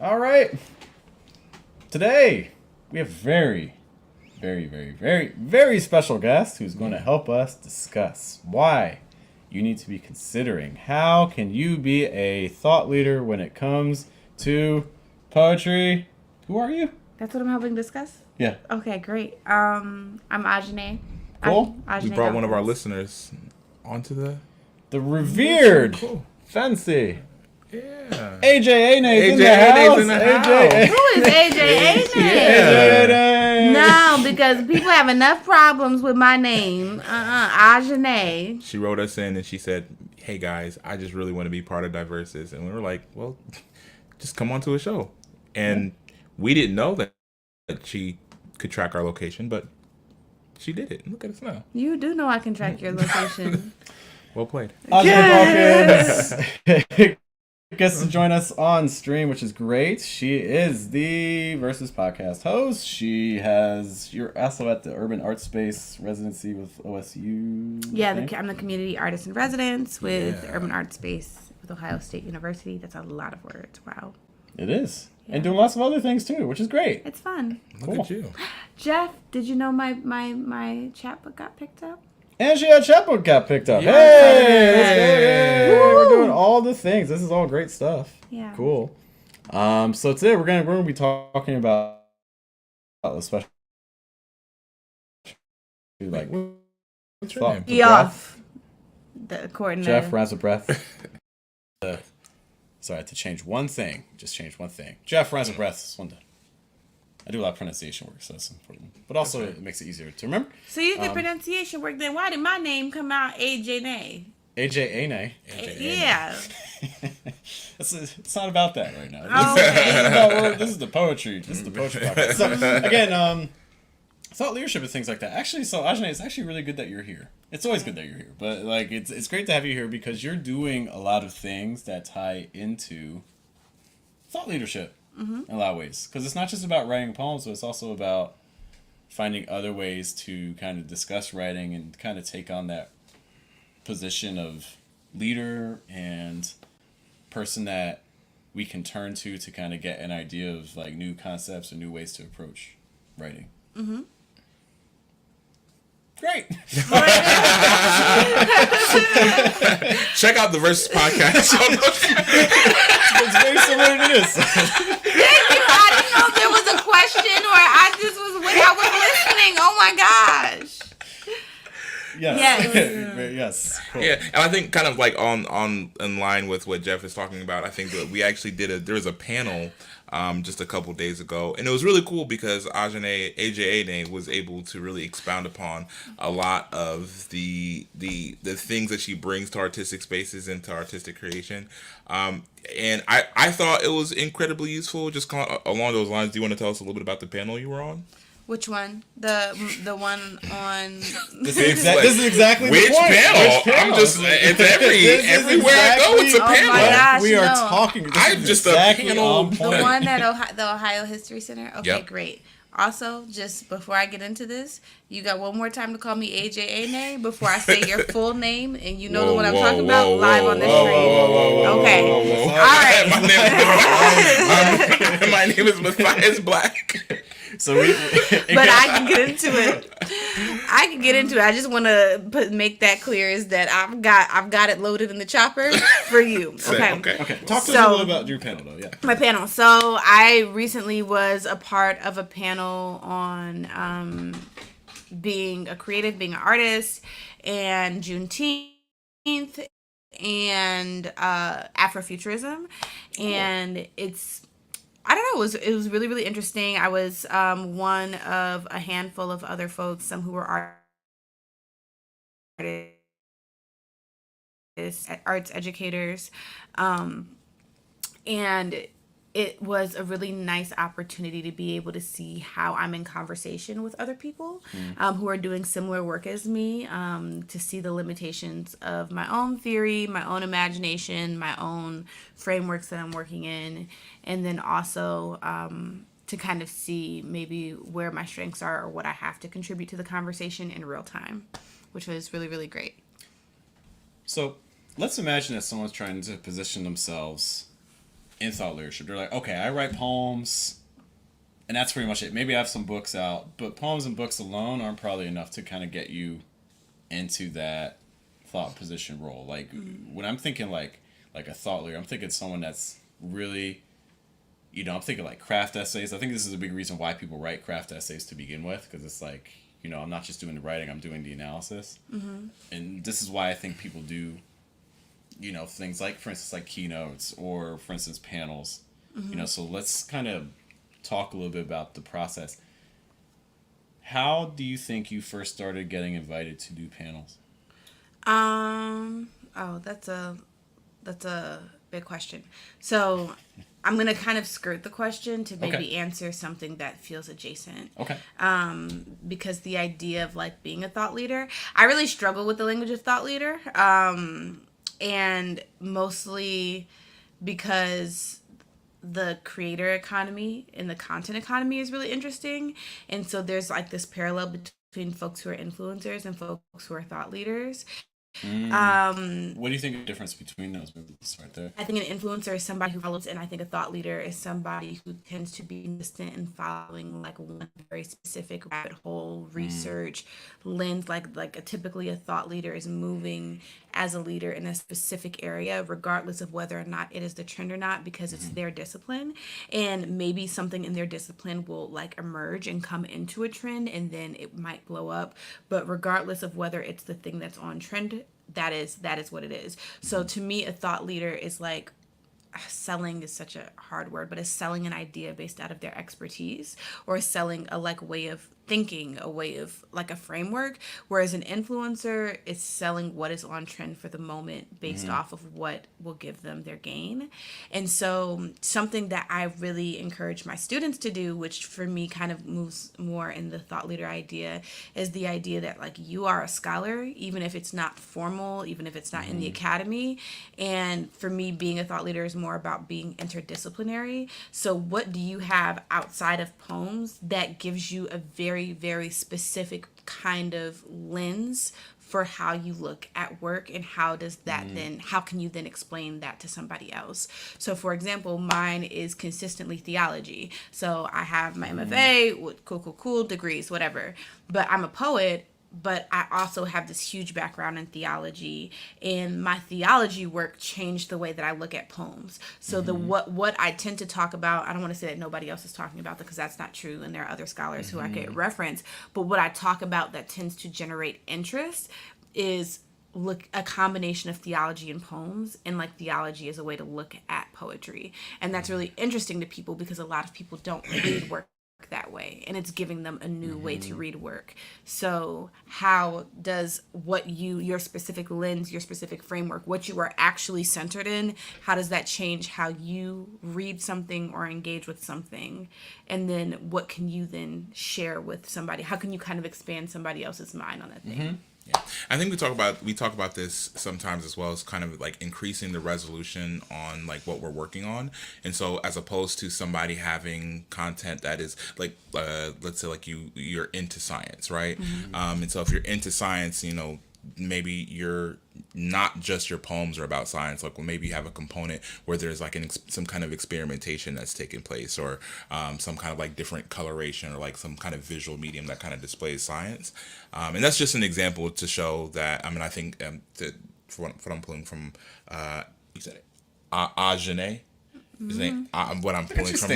All right. Today, we have very special guest who's going to help us discuss why you need to be considering how can you be a thought leader when it comes to poetry. Who are you? That's what I'm helping discuss? Yeah. Okay, great. I'm Ajane. Cool. We brought one of our listeners onto the revered Cool. Fancy Yeah. AJ Ana's in the AJ house. in the AJ. Who is AJ AJ Ana. No, because people have enough problems with my name. Ajane. She wrote us in and she said, "Hey guys, I just really want to be part of Diverses," and we were like, "Well, just come onto a show." And we didn't know that she could track our location, but she did it. Look at us now. You do know I can track your location. Well played. Ajane Dawkins gets to join us on stream, which is great. She is the Versus podcast host. You're also at the Urban Art Space residency with OSU. Yeah, I'm the community artist in residence with Yeah. Urban Art Space with Ohio State University. That's a lot of words. Wow. It is. Yeah. And doing lots of other things too, which is great. It's fun. Look at you. Jeff, did you know my chapbook got picked up? And she had chapbook got picked up. Yeah. Hey, let's go. Yay. Woo. We're doing all the things. This is all great stuff. Yeah. Cool. So today we're gonna be talking about especially like What's your name? Eoff. The according Jeff to runs a breath. Sorry, I had to change one thing. Just change one thing. Jeff runs a breath. I do a lot of pronunciation work, so that's important. But also, it makes it easier to remember. So you did pronunciation work. Then why did my name come out AJ? AJ Ane. Yeah. It's not about that right now. Oh, okay. This is the poetry. This is the poetry podcast. So again, thought leadership and things like that. Actually, so Ajane, it's actually really good that you're here. It's always good that you're here, but like it's great to have you here because you're doing a lot of things that tie into thought leadership in a lot of ways. Because it's not just about writing poems, but it's also about finding other ways to kind of discuss writing and kind of take on that position of leader and person that we can turn to kind of get an idea of like new concepts or new ways to approach writing. Great. Check out the Versus podcast. It's very similar to this. Thank you. I didn't know if there was a question or I was listening. Oh my gosh. Yes. Yes. Yes. Cool. Yeah, and I think kind of like on in line with what Jeff is talking about, I think that we actually there was a panel just a couple days ago, and it was really cool because AJ Ane was able to really expound upon a lot of the things that she brings to artistic spaces and to artistic creation. And I thought it was incredibly useful. Just kind of along those lines, do you want to tell us a little bit about the panel you were on? Which one? The one on. This is exactly Which the point. panel? Which panel? I'm just it's everywhere I go. It's a Oh my panel. gosh, we are no. talking. This I'm is just exactly a panel. on The point. one at the Ohio History Center? Okay, Yep. great. Also, just before I get into this, you got one more time to call me AJ Ane before I say your full name, and you know the one I'm talking about live on the stream. Okay. All right. My name is Matthias Black. So we But I can get into it. I just want to make that clear is that I've got it loaded in the chopper for you. Okay. Okay. Talk to us a little about your panel though. Yeah. My panel. So I recently was a part of a panel on being a creative, being an artist, and Juneteenth and Afrofuturism, and I don't know. It was really, really interesting. I was one of a handful of other folks, some who were arts educators, and it was a really nice opportunity to be able to see how I'm in conversation with other people who are doing similar work as me, to see the limitations of my own theory, my own imagination, my own frameworks that I'm working in, and then also to kind of see maybe where my strengths are or what I have to contribute to the conversation in real time, which was really, really great. So let's imagine that someone's trying to position themselves in thought leadership. They're like, okay, I write poems, and that's pretty much it. Maybe I have some books out, but poems and books alone aren't probably enough to kind of get you into that thought position role. Like when I'm thinking like a thought leader, I'm thinking someone that's really, I'm thinking like craft essays. I think this is a big reason why people write craft essays to begin with, because it's like, I'm not just doing the writing, I'm doing the analysis. And this is why I think people do, things like, for instance, like keynotes or, for instance, panels. So let's kind of talk a little bit about the process. How do you think you first started getting invited to do panels? That's a big question. So I'm going to kind of skirt the question to maybe answer something that feels adjacent. Okay. Because the idea of like being a thought leader, I really struggle with the language of thought leader. And mostly because the creator economy and the content economy is really interesting. And so there's like this parallel between folks who are influencers and folks who are thought leaders. What do you think the difference between those? Maybe we'll start there. I think an influencer is somebody who follows, and I think a thought leader is somebody who tends to be consistent in following like one very specific rabbit hole research lens. Typically a thought leader is moving as a leader in a specific area, regardless of whether or not it is the trend or not, because it's their discipline, and maybe something in their discipline will like emerge and come into a trend, and then it might blow up. But regardless of whether it's the thing that's on trend, that is what it is. So to me, a thought leader is like, selling is such a hard word, but is selling an idea based out of their expertise, or selling a like way of thinking, a way of like a framework, whereas an influencer is selling what is on trend for the moment based off of what will give them their gain. And so something that I really encourage my students to do, which for me kind of moves more in the thought leader idea, is the idea that like you are a scholar, even if it's not formal, even if it's not in the academy. And for me, being a thought leader is more about being interdisciplinary. So what do you have outside of poems that gives you a very, very specific kind of lens for how you look at work, and how does that then, how can you then explain that to somebody else? So for example, mine is consistently theology. So I have my MFA with cool degrees, whatever, but I'm a poet. But I also have this huge background in theology, and my theology work changed the way that I look at poems. So the what I tend to talk about, I don't want to say that nobody else is talking about that, because that's not true, and there are other scholars who I could reference. But what I talk about that tends to generate interest is a combination of theology and poems, and like theology is a way to look at poetry, and that's really interesting to people because a lot of people don't read work that way, and it's giving them a new way to read work. So how does your specific lens, your specific framework, what you are actually centered in, how does that change how you read something or engage with something? And then what can you then share with somebody? How can you kind of expand somebody else's mind on that thing? Yeah, I think we talk about this sometimes as well, as kind of like increasing the resolution on like what we're working on. And so as opposed to somebody having content that is like let's say like you're into science, right? And so if you're into science, maybe you're not just your poems are about science. Like, well, maybe you have a component where there's like some kind of experimentation that's taking place, or some kind of like different coloration, or like some kind of visual medium that kind of displays science. And that's just an example to show that. I mean, I think for what I'm pulling from, you said it, Ajane. His name, what I'm pulling from.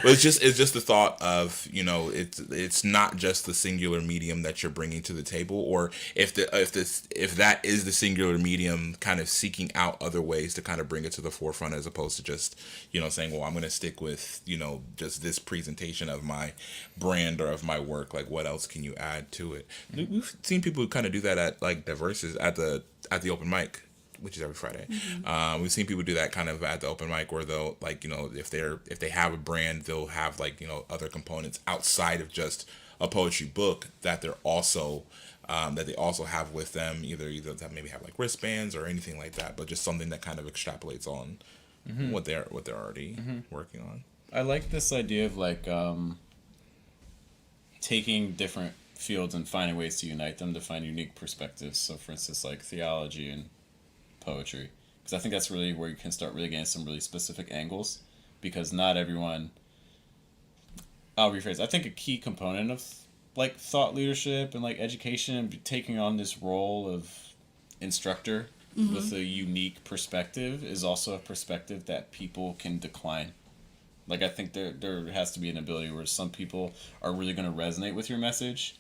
It's just the thought of, it's not just the singular medium that you're bringing to the table, or if that is the singular medium, kind of seeking out other ways to kind of bring it to the forefront, as opposed to just saying, well, I'm going to stick with just this presentation of my brand or of my work. Like, what else can you add to it? We've seen people kind of do that at like Diverses at the open mic, which is every Friday. We've seen people do that kind of at the open mic, where they'll like, if they have a brand, they'll have like, other components outside of just a poetry book that they're also that they also have with them, either that maybe have like wristbands or anything like that, but just something that kind of extrapolates on what they're already working on. I like this idea of like taking different fields and finding ways to unite them to find unique perspectives. So, for instance, like theology and poetry, because I think that's really where you can start really getting some really specific angles, because not everyone. I'll rephrase. I think a key component of like thought leadership and like education and taking on this role of instructor with a unique perspective is also a perspective that people can decline. Like, I think there has to be an ability where some people are really going to resonate with your message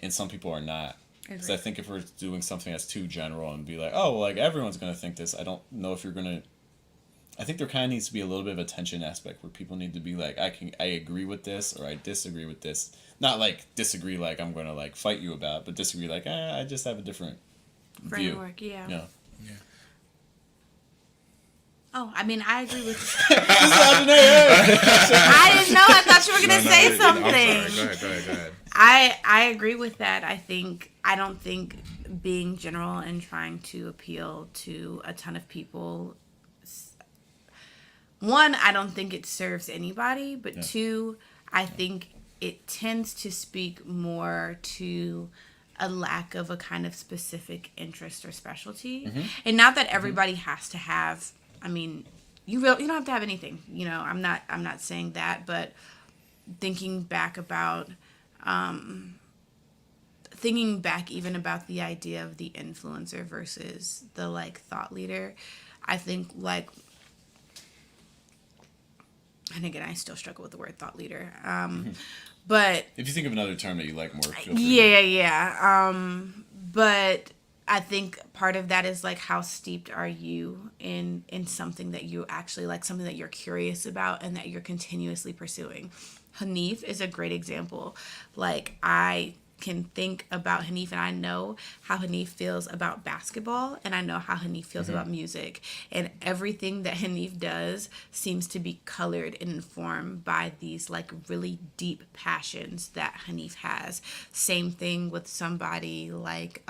and some people are not. Because I think if we're doing something that's too general and be like, oh, well, like everyone's going to think this, I don't know if you're going to. I think there kind of needs to be a little bit of a tension aspect where people need to be like, I agree with this or I disagree with this. Not like disagree like I'm going to like fight you about, but disagree like, I just have a different framework, view. yeah. Yeah. Oh, I mean, I agree with I didn't know. I thought you were going to say something. I'm sorry. Go ahead. I agree with that. I don't think being general and trying to appeal to a ton of people, one, I don't think it serves anybody, but two, I think it tends to speak more to a lack of a kind of specific interest or specialty. And not that everybody has to have, I mean, you don't have to have anything, I'm not saying that, but thinking back even about the idea of the influencer versus the like thought leader, I think like, and again, I still struggle with the word thought leader. But if you think of another term that you like more, feel free. Yeah. But I think part of that is like, how steeped are you in something that you actually like, something that you're curious about and that you're continuously pursuing. Hanif is a great example. Like, I can think about Hanif and I know how Hanif feels about basketball and I know how Hanif feels about music, and everything that Hanif does seems to be colored and informed by these like really deep passions that Hanif has. Same thing with somebody like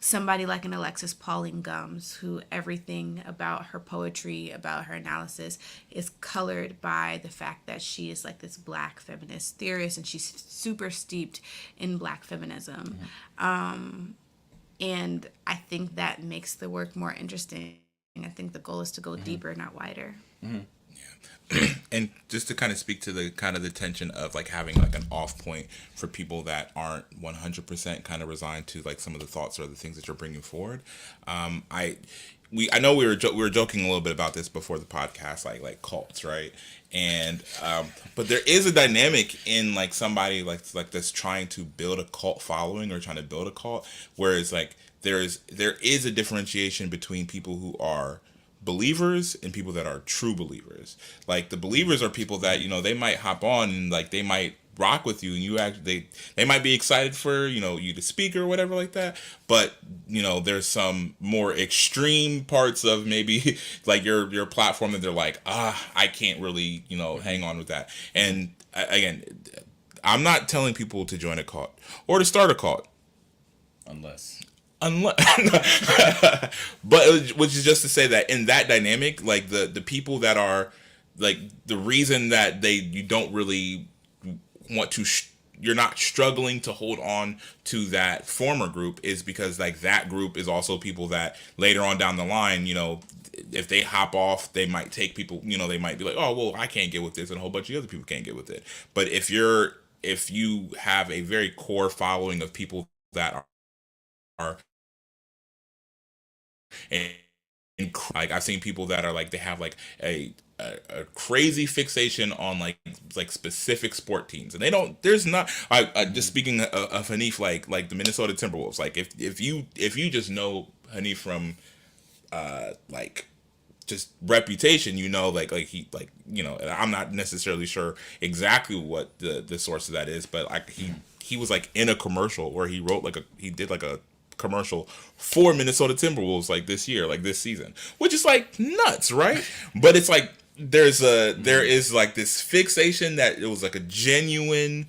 somebody like an Alexis Pauline Gumbs, who everything about her poetry, about her analysis is colored by the fact that she is like this Black feminist theorist and she's super steeped in Black feminism. And I think that makes the work more interesting. I think the goal is to go deeper, not wider. And just to kind of speak to the kind of the tension of like having like an off point for people that aren't 100% kind of resigned to like some of the thoughts or the things that you're bringing forward. I know we were joking a little bit about this before the podcast, like cults, right? And but there is a dynamic in like somebody like that's trying to build a cult following or trying to build a cult, whereas like there is a differentiation between people who are believers and people that are true believers. Like the believers are people that, they might hop on and like they might rock with you and you actually they might be excited for you to speak or whatever like that, but there's some more extreme parts of maybe like your platform that they're like, I can't really hang on with that. And again, I'm not telling people to join a cult or to start a cult unless but which is just to say that in that dynamic, like the people that are like the reason that you don't really want to you're not struggling to hold on to that former group is because like that group is also people that later on down the line, if they hop off, they might take people, they might be like, oh well, I can't get with this and a whole bunch of other people can't get with it. But if you have a very core following of people that are and like I've seen people that are like they have like a crazy fixation on like specific sport teams, and there's not just speaking of Hanif, like the Minnesota Timberwolves, like if you just know Hanif from like just reputation, like he like I'm not necessarily sure exactly what the source of that is, but like he was like in a commercial where he did a commercial for Minnesota Timberwolves like this year, like this season, which is like nuts, right? But it's like there is like this fixation that it was like a genuine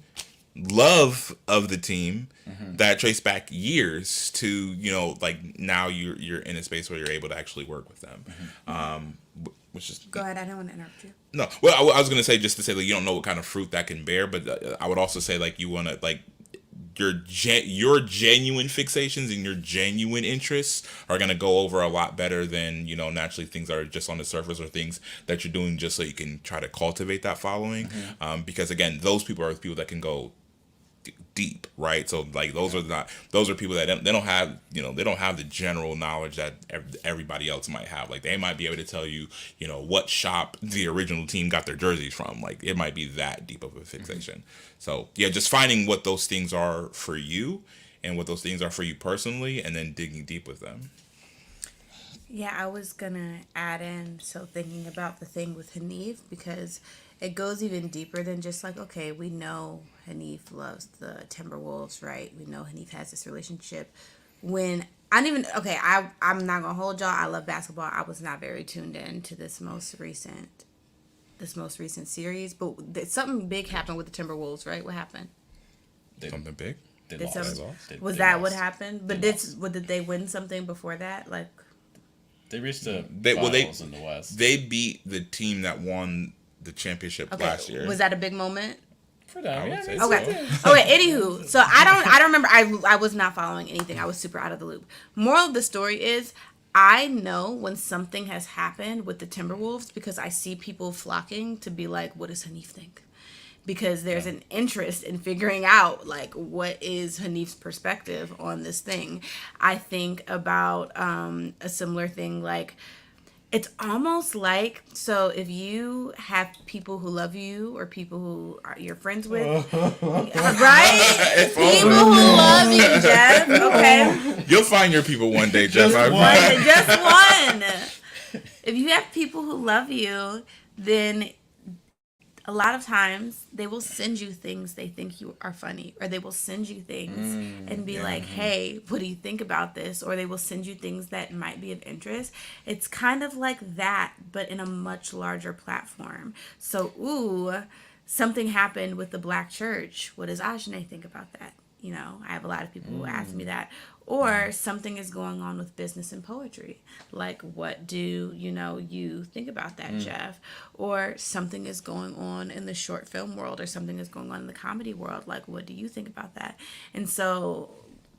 love of the team that traced back years to like now you're in a space where you're able to actually work with them. which is Go ahead. I don't want to interrupt you. no. Well, I was gonna say just to say like you don't know what kind of fruit that can bear, but I would also say like you want to like your genuine fixations and your genuine interests are gonna go over a lot better than naturally things that are just on the surface or things that you're doing just so you can try to cultivate that following. Because again, those people are the people that can go deep, right? So like those are people that they don't have they don't have the general knowledge that everybody else might have. Like they might be able to tell you what shop the original team got their jerseys from. Like it might be that deep of a fixation. So yeah, just finding what those things are for you and what those things are for you personally, and then digging deep with them. Yeah, I was gonna add in, so thinking about the thing with Hanif, because it goes even deeper than just like, okay, we know Hanif loves the Timberwolves, right? We know Hanif has this relationship. When I don't even, okay, I'm not gonna hold y'all. I love basketball. I was not very tuned in to this most recent series, but something big happened with the Timberwolves, right? What happened? Something big? They Did lost. some- Was that what happened? But did they win something before that? Like They reached the well, finals in the West. They beat the team that won the championship last year. Was that a big moment? For them, I would say Okay. Okay. Anywho, so I don't remember. I was not following anything. I was super out of the loop. Moral of the story is, I know when something has happened with the Timberwolves because I see people flocking to be like, "What does Hanif think?" Because there's an interest in figuring out like what is Hanif's perspective on this thing. I think about a similar thing like. It's almost like, so if you have people who love you or people who you're friends with, right? People who love you, Jeff, okay? You'll find your people one day, Jeff. Just one. If you have people who love you, then a lot of times they will send you things they think you are funny, or they will send you things and be like, hey, what do you think about this? Or they will send you things that might be of interest. It's kind of like that, but in a much larger platform. So, something happened with the Black church. What does Ajane think about that? I have a lot of people who ask me that. Or something is going on with business and poetry. Like, what do you think about that, Jeff? Or something is going on in the short film world, or something is going on in the comedy world. Like, what do you think about that? And so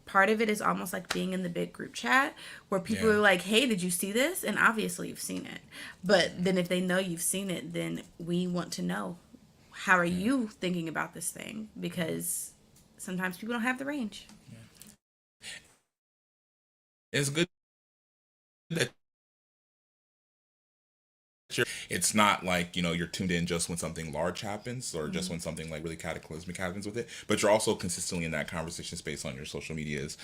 part of it is almost like being in the big group chat where people are like, hey, did you see this? And obviously you've seen it. But then if they know you've seen it, then we want to know, how are you thinking about this thing? Because sometimes people don't have the range. It's good that it's not like you're tuned in just when something large happens or just when something like really cataclysmic happens with it, but you're also consistently in that conversation space on your social medias,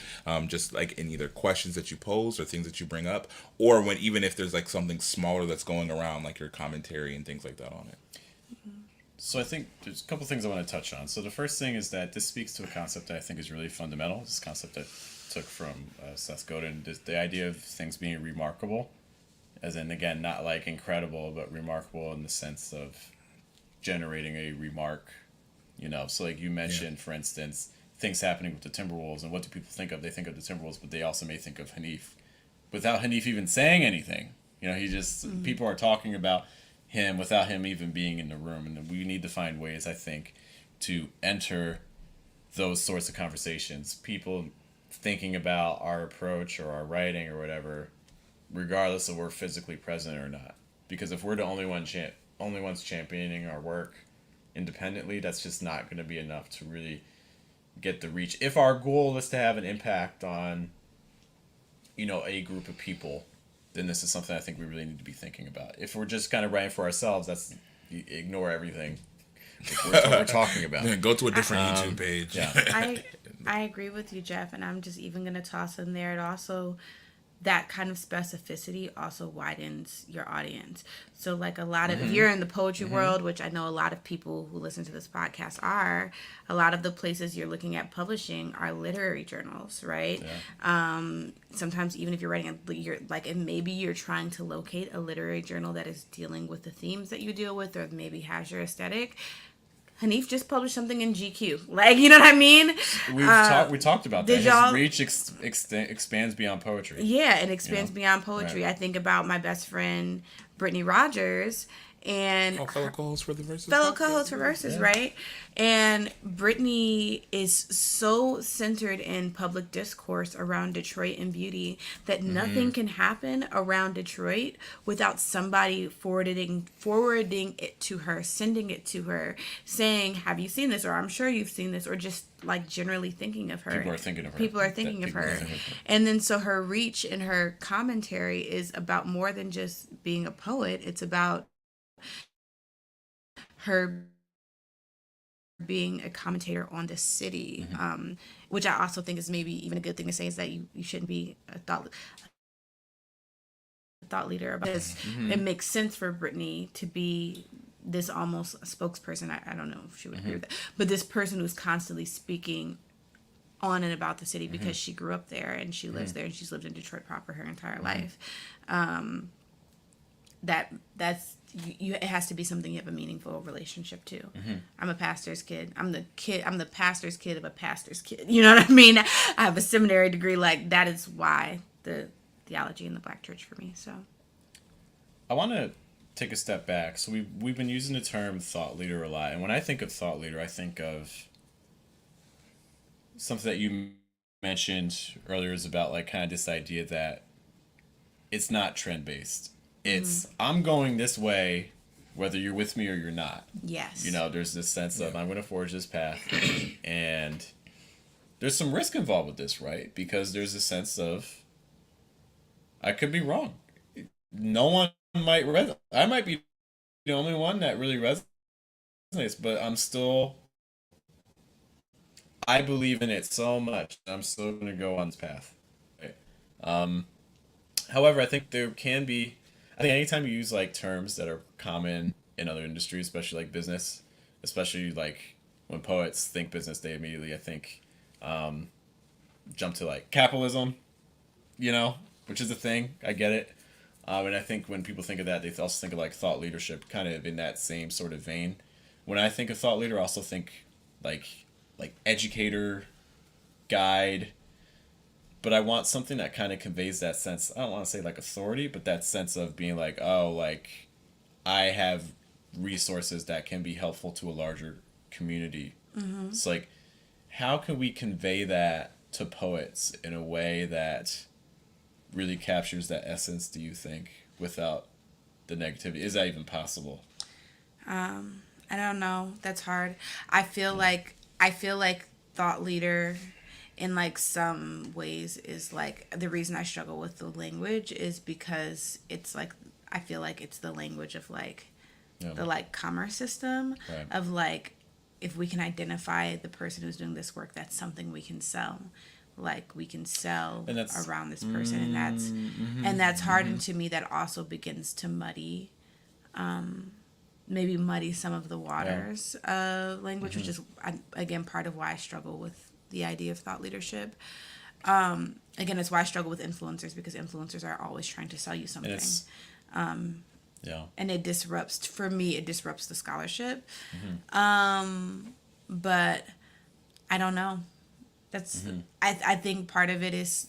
just like in either questions that you pose or things that you bring up, or when even if there's like something smaller that's going around, like your commentary and things like that on it. So I think there's a couple things I want to touch on. So the first thing is that this speaks to a concept that I think is really fundamental. This concept that took from Seth Godin, the idea of things being remarkable, as in, again, not like incredible, but remarkable in the sense of generating a remark, So like you mentioned, for instance, things happening with the Timberwolves, and what do people think of? They think of the Timberwolves, but they also may think of Hanif without Hanif even saying anything. He just, people are talking about him without him even being in the room. And we need to find ways, I think, to enter those sorts of conversations. People thinking about our approach or our writing or whatever, regardless of we're physically present or not. Because if we're the only ones championing our work independently, that's just not going to be enough to really get the reach. If our goal is to have an impact on, a group of people, then this is something I think we really need to be thinking about. If we're just kind of writing for ourselves, that's ignore everything we're talking about. Go to a different YouTube page. Yeah. I agree with you, Jeff, and I'm just even going to toss in there. It also, that kind of specificity also widens your audience. So like a lot of, if you're in the poetry world, which I know a lot of people who listen to this podcast are, a lot of the places you're looking at publishing are literary journals, right? Yeah. Sometimes even if you're writing, and maybe you're trying to locate a literary journal that is dealing with the themes that you deal with, or maybe has your aesthetic. Hanif just published something in GQ. Like, you know what I mean? We talked about that. His reach expands beyond poetry. Yeah, it expands beyond poetry. Right. I think about my best friend, Brittany Rogers, and fellow co-host for the Versus. Fellow co-host for Versus, right? And Brittany is so centered in public discourse around Detroit and beauty that nothing can happen around Detroit without somebody forwarding it to her, sending it to her, saying, "Have you seen this?" Or "I'm sure you've seen this," or just like generally thinking of her. People are thinking of her. People are thinking of her. And then so her reach and her commentary is about more than just being a poet. It's about her being a commentator on the city, which I also think is maybe even a good thing to say, is that you shouldn't be a thought leader about this. It makes sense for Brittany to be this almost spokesperson. I don't know if she would agree with that, but this person who's constantly speaking on and about the city because she grew up there and she lives there and she's lived in Detroit proper her entire life. It has to be something you have a meaningful relationship to. I'm a pastor's kid. I'm the pastor's kid of a pastor's kid. You know what I mean? I have a seminary degree. Like, that is why the theology in the Black church for me. So I want to take a step back. So we've been using the term thought leader a lot. And when I think of thought leader, I think of something that you mentioned earlier, is about like kind of this idea that it's not trend based. It's I'm going this way, whether you're with me or you're not. Yes. You know, there's this sense of I'm going to forge this path, and there's some risk involved with this, right? Because there's a sense of I could be wrong. No one might I might be the only one that really resonates, but I believe in it so much. I'm still going to go on this path. Right? However, I think anytime you use like terms that are common in other industries, especially like business, especially like when poets think business, they immediately, I think, jump to like capitalism, you know, which is a thing. I get it. And I think when people think of that, they also think of like thought leadership kind of in that same sort of vein. When I think of thought leader, I also think like educator, guide, but I want something that kind of conveys that sense. I don't want to say like authority, but that sense of being like, oh, like I have resources that can be helpful to a larger community. It's like, how can we convey that to poets in a way that really captures that essence, do you think, without the negativity? Is that even possible? I don't know. That's hard. I feel like thought leader in like some ways is like the reason I struggle with the language is because it's like I feel like it's the language of like the like commerce system of like, if we can identify the person who's doing this work, that's something we can sell. Like we can sell around this person, and that's hard. And to me, that also begins to muddy some of the waters of language, which is again part of why I struggle with the idea of thought leadership. Again, it's why I struggle with influencers, because influencers are always trying to sell you something. And it disrupts the scholarship. But I don't know. That's I think part of it is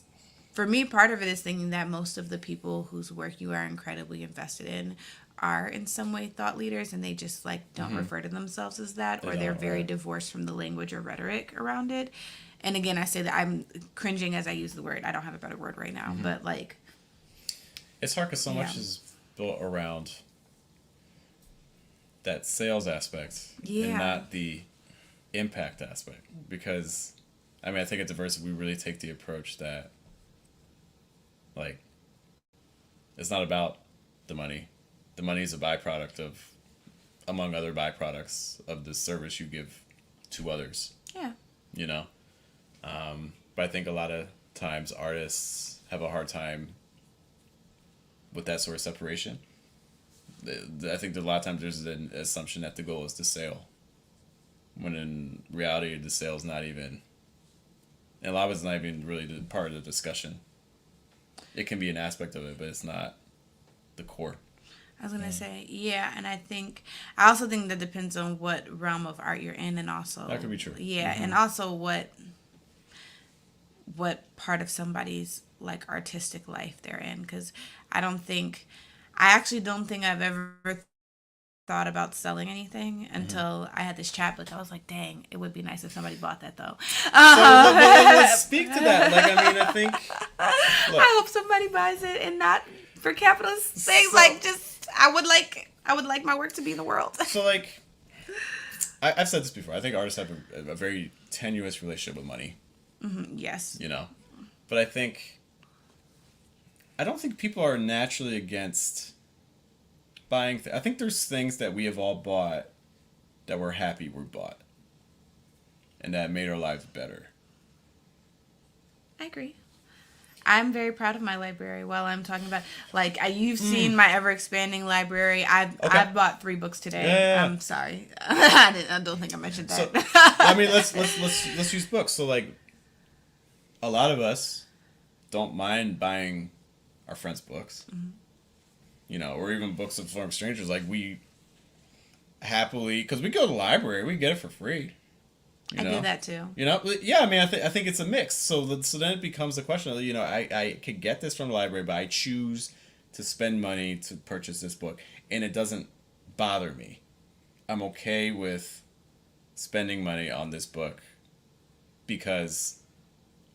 thinking that most of the people whose work you are incredibly invested in are in some way thought leaders, and they just like don't refer to themselves as that, or they're very divorced from the language or rhetoric around it. And again, I say that I'm cringing as I use the word. I don't have a better word right now, but like it's hard because so much is built around that sales aspect and not the impact aspect. Because I mean, I think at Diversity we really take the approach that like it's not about the money. The money is a byproduct of, among other byproducts, of the service you give to others. Yeah. You know? But I think a lot of times artists have a hard time with that sort of separation. I think that a lot of times there's an assumption that the goal is the sale, when in reality the sale is not even, and a lot of it's not even really part of the discussion. It can be an aspect of it, but it's not the core. I was gonna say, yeah, and I also think that depends on what realm of art you're in, and also That could be true. yeah, and also what part of somebody's like artistic life they're in, because I don't think, I actually don't think I've ever thought about selling anything until I had this chapbook. I was like, dang, it would be nice if somebody bought that though. So let's speak to that. Like, I mean, I think. Look, I hope somebody buys it, and not for capitalist things. Like, just I would like my work to be in the world. So like, I've said this before. I think artists have a very tenuous relationship with money. Yes. You know, but I don't think people are naturally against buying. I think there's things that we have all bought that we're happy we bought, and that made our lives better. I agree. I'm very proud of my library. While I'm talking about, like, you've seen my ever expanding library. I've bought 3 books today. Yeah. I'm sorry. I don't think I mentioned that. So, I mean, let's use books. So like, a lot of us don't mind buying our friends' books. You know, or even books from strangers. Like, we happily, because we go to the library, we get it for free. I do that too. You know, yeah. I mean, I think it's a mix. So then it becomes a question of, you know, I could get this from the library, but I choose to spend money to purchase this book, and it doesn't bother me. I'm okay with spending money on this book because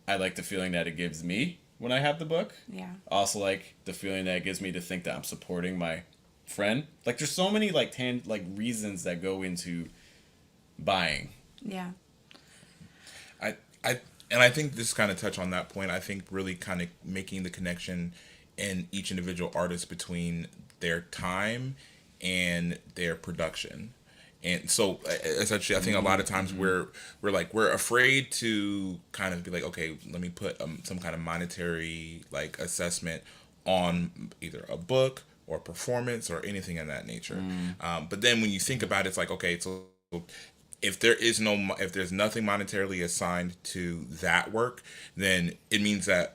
I like the feeling that it gives me when I have the book. Yeah. Also, like the feeling that it gives me to think that I'm supporting my friend. Like, there's so many like reasons that go into buying. Yeah. I think this kind of touch on that point. I think really kind of making the connection in each individual artist between their time and their production. And so essentially, I think a lot of times we're afraid to kind of be like, okay, let me put some kind of monetary like assessment on either a book or performance or anything of that nature. But then when you think about it, it's like, okay, so if there's nothing monetarily assigned to that work, then it means that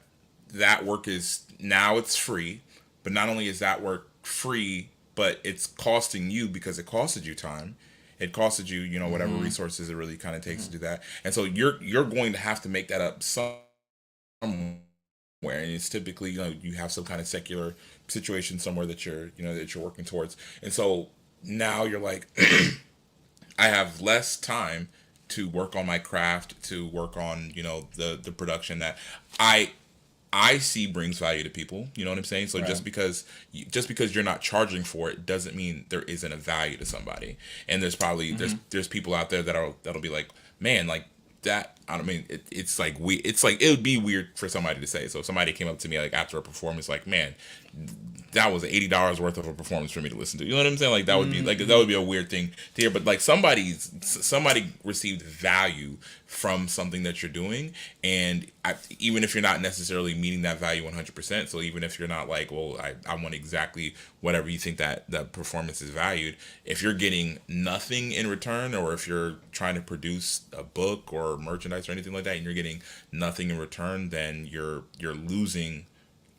work is now it's free. But not only is that work free, but it's costing you because it costed you time. It costed you, you know, whatever resources it really kind of takes to do that. And so you're going to have to make that up somewhere. And it's typically, you know, you have some kind of secular situation somewhere that you're working towards. And so now you're like, I have less time to work on my craft, to work on, you know, the production that I see brings value to people. You know what I'm saying? So right. just because you're not charging for it doesn't mean there isn't a value to somebody. And there's probably there's people out there that'll be like, man, like that. I don't mean it's like it would be weird for somebody to say. So if somebody came up to me like after a performance, like, man, that was $80 worth of a performance for me to listen to. You know what I'm saying? Like that would be a weird thing to hear. But like somebody received value from something that you're doing, and even if you're not necessarily meeting that value 100%, so even if you're not like, well, I want exactly whatever you think that performance is valued, if you're getting nothing in return, or if you're trying to produce a book or merchandise or anything like that, and you're getting nothing in return, then you're losing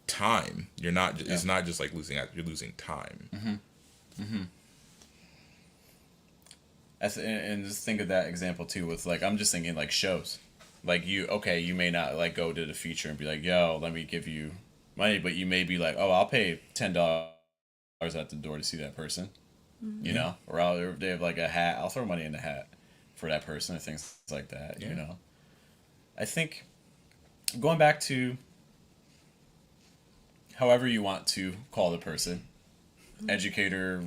time. You're not. It's not just like losing out. You're losing time. And just think of that example too with like, I'm just thinking like shows. Like you may not like go to the feature and be like, yo, let me give you money, but you may be like, oh, I'll pay $10 at the door to see that person. You know, or they have like a hat. I'll throw money in the hat for that person or things like that. You know, I think going back to however you want to call the person, educator.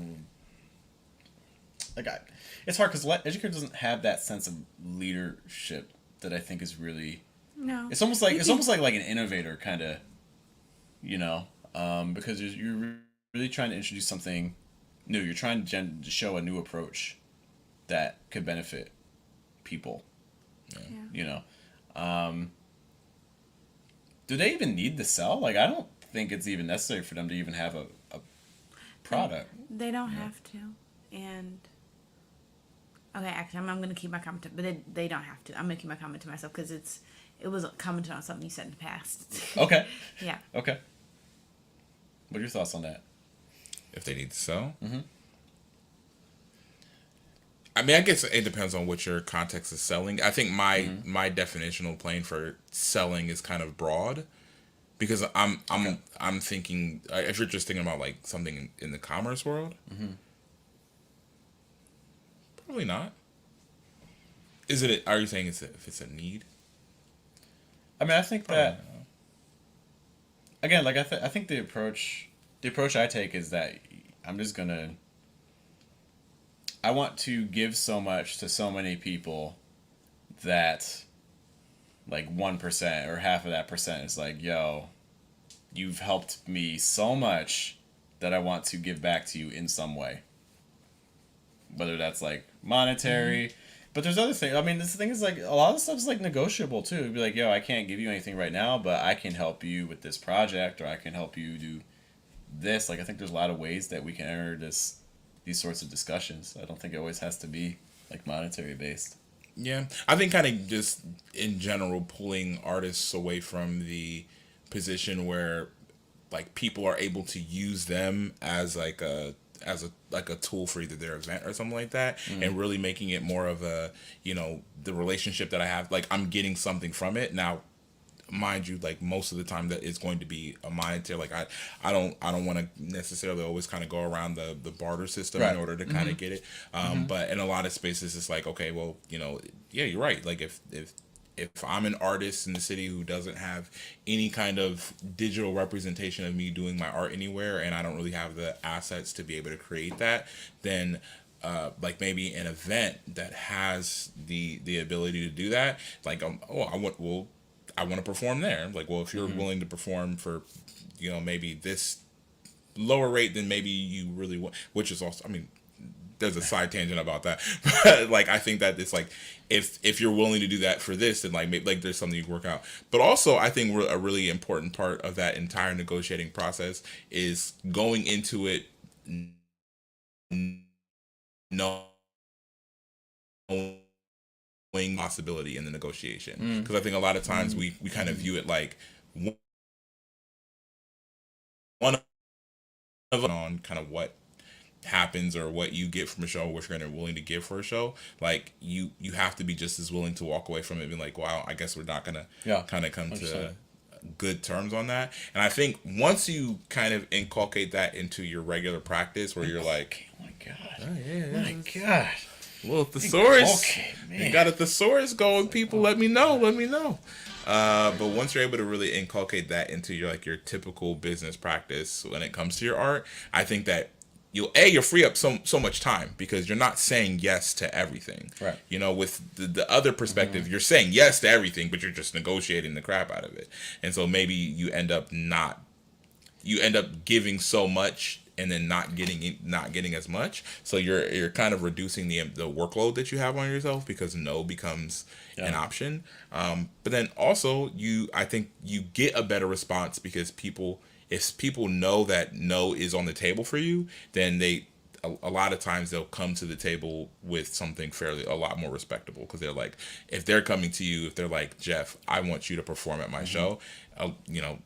Like it's hard because educator doesn't have that sense of leadership that I think is really. No. It's almost like an innovator kind of, you know, because you're really trying to introduce something new. You're trying to show a new approach that could benefit people. You know, do they even need to sell? Like, I don't think it's even necessary for them to even have a product. They don't have to, and. Okay, actually, I'm going to keep my comment, but they don't have to. I'm going to keep my comment to myself because it was commented on something you said in the past. Okay. Yeah. Okay. What are your thoughts on that? if they need to sell. Mm-hmm. I mean, I guess it depends on what your context is selling. I think my definitional plane for selling is kind of broad, because I'm thinking, if you're just thinking about like something in the commerce world, probably not. Is it? Are you saying if it's a need? I mean, I think that again, like I think the approach I take is that I'm just gonna. I want to give so much to so many people that like 1% or half of that percent is like, yo, you've helped me so much that I want to give back to you in some way. Whether that's like monetary, but there's other things. I mean, this thing is like a lot of stuff is like negotiable too. It'd be like, yo, I can't give you anything right now, but I can help you with this project, or I can help you do this. Like, I think there's a lot of ways that we can enter these sorts of discussions. I don't think it always has to be like monetary based. Yeah, I think kind of just in general pulling artists away from the position where like people are able to use them as a tool for either their event or something like that, and really making it more of a, the relationship that I have, like I'm getting something from it. Now, mind you, like most of the time that is going to be a monetary, like I don't want to necessarily always kind of go around the barter system in order to kind of get it, but in a lot of spaces it's like, okay, well, yeah, you're right, like if I'm an artist in the city who doesn't have any kind of digital representation of me doing my art anywhere, and I don't really have the assets to be able to create that, then like maybe an event that has the ability to do that, like I want to perform there. Like, well, if you're willing to perform for, maybe this lower rate than maybe you really want, which is also, I mean, there's a side tangent about that, but like I think that it's like if you're willing to do that for this, then like maybe like there's something you can work out. But also, I think a really important part of that entire negotiating process is going into it knowing possibility in the negotiation, because I think a lot of times we kind of view it like one of on kind of what happens or what you get from a show, what you're gonna willing to give for a show. Like you have to be just as willing to walk away from it and be like, wow, I guess we're not gonna kind of come 100%. To good terms on that. And I think once you kind of inculcate that into your regular practice, where you're like, oh my god, my god. Well, if thesaurus, you got a thesaurus going, people, let me know. But once you're able to really inculcate that into your typical business practice when it comes to your art, I think that you'll free up so much time, because you're not saying yes to everything. Right. With the other perspective, you're saying yes to everything, but you're just negotiating the crap out of it. And so maybe you end up giving so much and then not getting as much. So you're kind of reducing the workload that you have on yourself, because no becomes an option. But then also I think you get a better response, because if people know that no is on the table for you, then a lot of times they'll come to the table with something a lot more respectable, because they're like, if they're coming to you, if they're like, Jeff, I want you to perform at my show,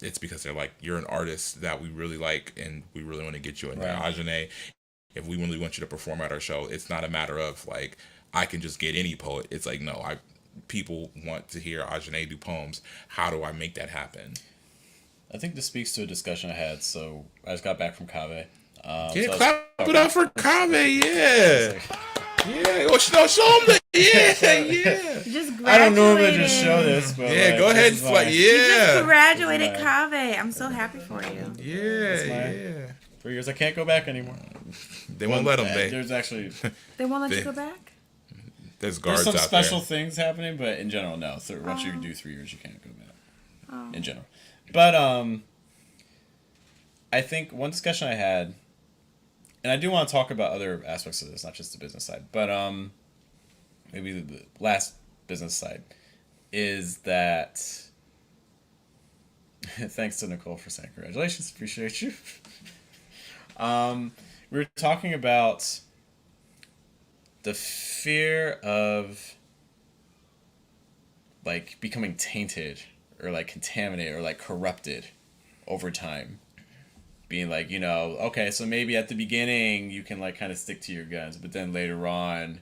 it's because they're like, you're an artist that we really like and we really want to get you in there. Ajane, if we really want you to perform at our show, it's not a matter of like, I can just get any poet. It's like, no, people want to hear Ajane do poems. How do I make that happen? I think this speaks to a discussion I had. So I just got back from Cave. Clap it up for Cave, yeah. Yeah, well, show them yeah. Just graduated. I don't normally just show this, but go ahead and You just graduated Cave. I'm so happy for you. Yeah. 3 years, I can't go back anymore. They won't let them. There's actually they won't let you go back. There's guards some out special there. things happening, but in general, no. So once you do 3 years, you can't go back. In general, but I think one discussion I had, and I do want to talk about other aspects of this, not just the business side, but maybe the last business side is that thanks to Nicole for saying congratulations, appreciate you. We were talking about the fear of like becoming tainted or like contaminated or like corrupted over time being like, okay, so maybe at the beginning you can like kind of stick to your guns, but then later on,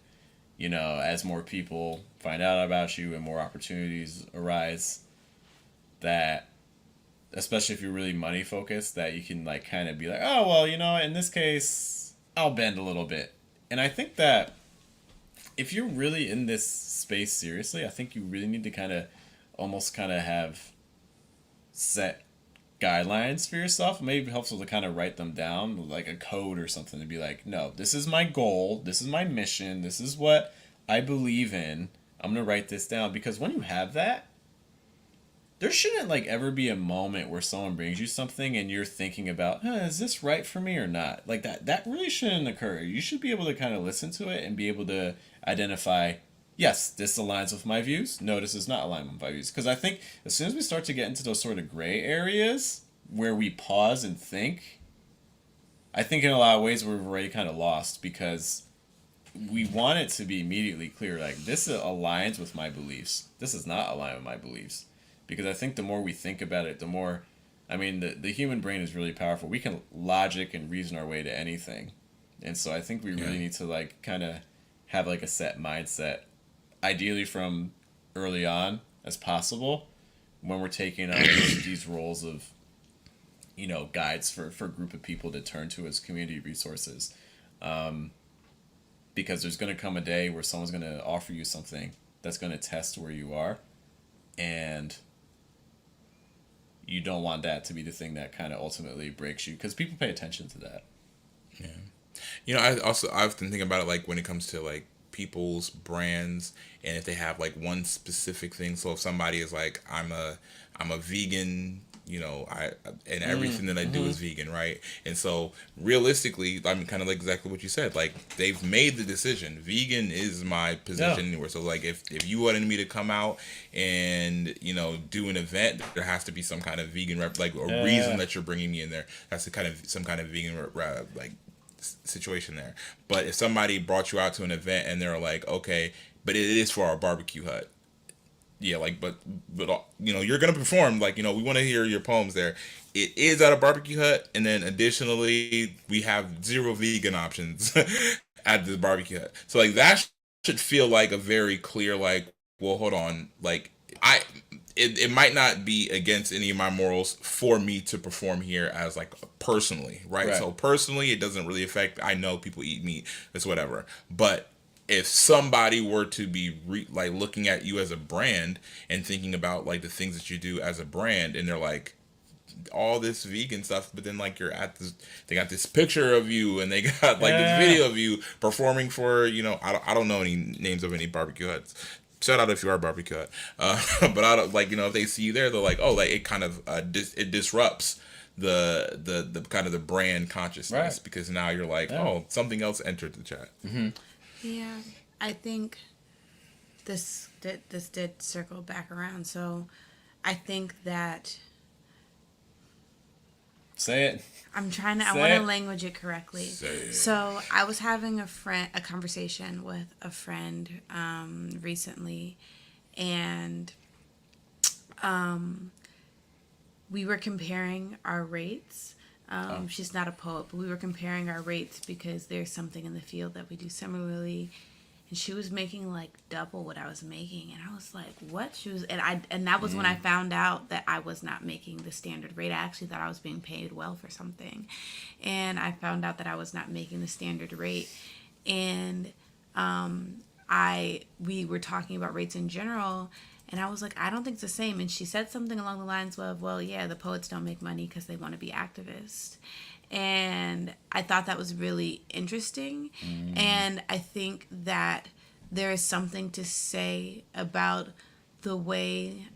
as more people find out about you and more opportunities arise, that especially if you're really money focused, that you can like kind of be like, oh well, in this case, I'll bend a little bit. And I think that if you're really in this space seriously, I think you really need to almost have set guidelines for yourself. Maybe it helps to kind of write them down, like a code or something, to be like, no, this is my goal, this is my mission, this is what I believe in. I'm gonna write this down, because when you have that, there shouldn't like ever be a moment where someone brings you something and you're thinking about, is this right for me or not? Like that really shouldn't occur. You should be able to kind of listen to it and be able to identify, yes, this aligns with my views. No, this does not align with my views. Because I think as soon as we start to get into those sort of gray areas where we pause and think, I think in a lot of ways we're already kind of lost, because we want it to be immediately clear, like, this aligns with my beliefs. This does not align with my beliefs. Because I think the more we think about it, the more, the human brain is really powerful. We can logic and reason our way to anything. And so I think we really need to like kind of have like a set mindset, ideally from early on as possible, when we're taking on these roles of, guides for a group of people to turn to as community resources. Because there's going to come a day where someone's going to offer you something that's going to test where you are. And you don't want that to be the thing that kind of ultimately breaks you, because people pay attention to that. Yeah. I've been thinking about it like when it comes to like people's brands, and if they have like one specific thing. So if somebody is like, I'm a vegan, and everything that I do is vegan, right? And so realistically, kind of like exactly what you said, like they've made the decision. Vegan is my position anywhere. So like if you wanted me to come out and do an event, there has to be some kind of vegan reason that you're bringing me in there. That's some kind of vegan situation there. But if somebody brought you out to an event and they're like, okay, but it is for our barbecue hut. Yeah, like, but you're gonna perform, like, we want to hear your poems there. It is at a barbecue hut, and then additionally, we have 0 vegan options at the barbecue hut. So like that should feel like a very clear, like, well, hold on, like it might not be against any of my morals for me to perform here as like personally, right? So personally, it doesn't really affect. I know people eat meat, it's whatever, but if somebody were to be looking at you as a brand and thinking about like the things that you do as a brand, and they're like, all this vegan stuff, but then like they got this picture of you, and they got like this video of you performing for, I don't know any names of any barbecue huts. Shout out if you are a barbecue hut. But I don't if they see you there, they're like, oh, like it kind of it disrupts the kind of the brand consciousness, because now you're like, oh, something else entered the chat. Mm-hmm. Yeah, I think this did circle back around. So I think that... Say it. I'm trying to... I want to language it correctly. So I was having a conversation with a friend recently, and we were comparing our rates. She's not a poet, but we were comparing our rates because there's something in the field that we do similarly, and she was making like double what I was making, and I was like, what? She was, and that was when I found out that I was not making the standard rate. I actually thought I was being paid well for something, and I found out that I was not making the standard rate, and we were talking about rates in general. And I was like, I don't think it's the same. And she said something along the lines of, well, yeah, the poets don't make money because they want to be activists. And I thought that was really interesting. And I think that there is something to say about the way...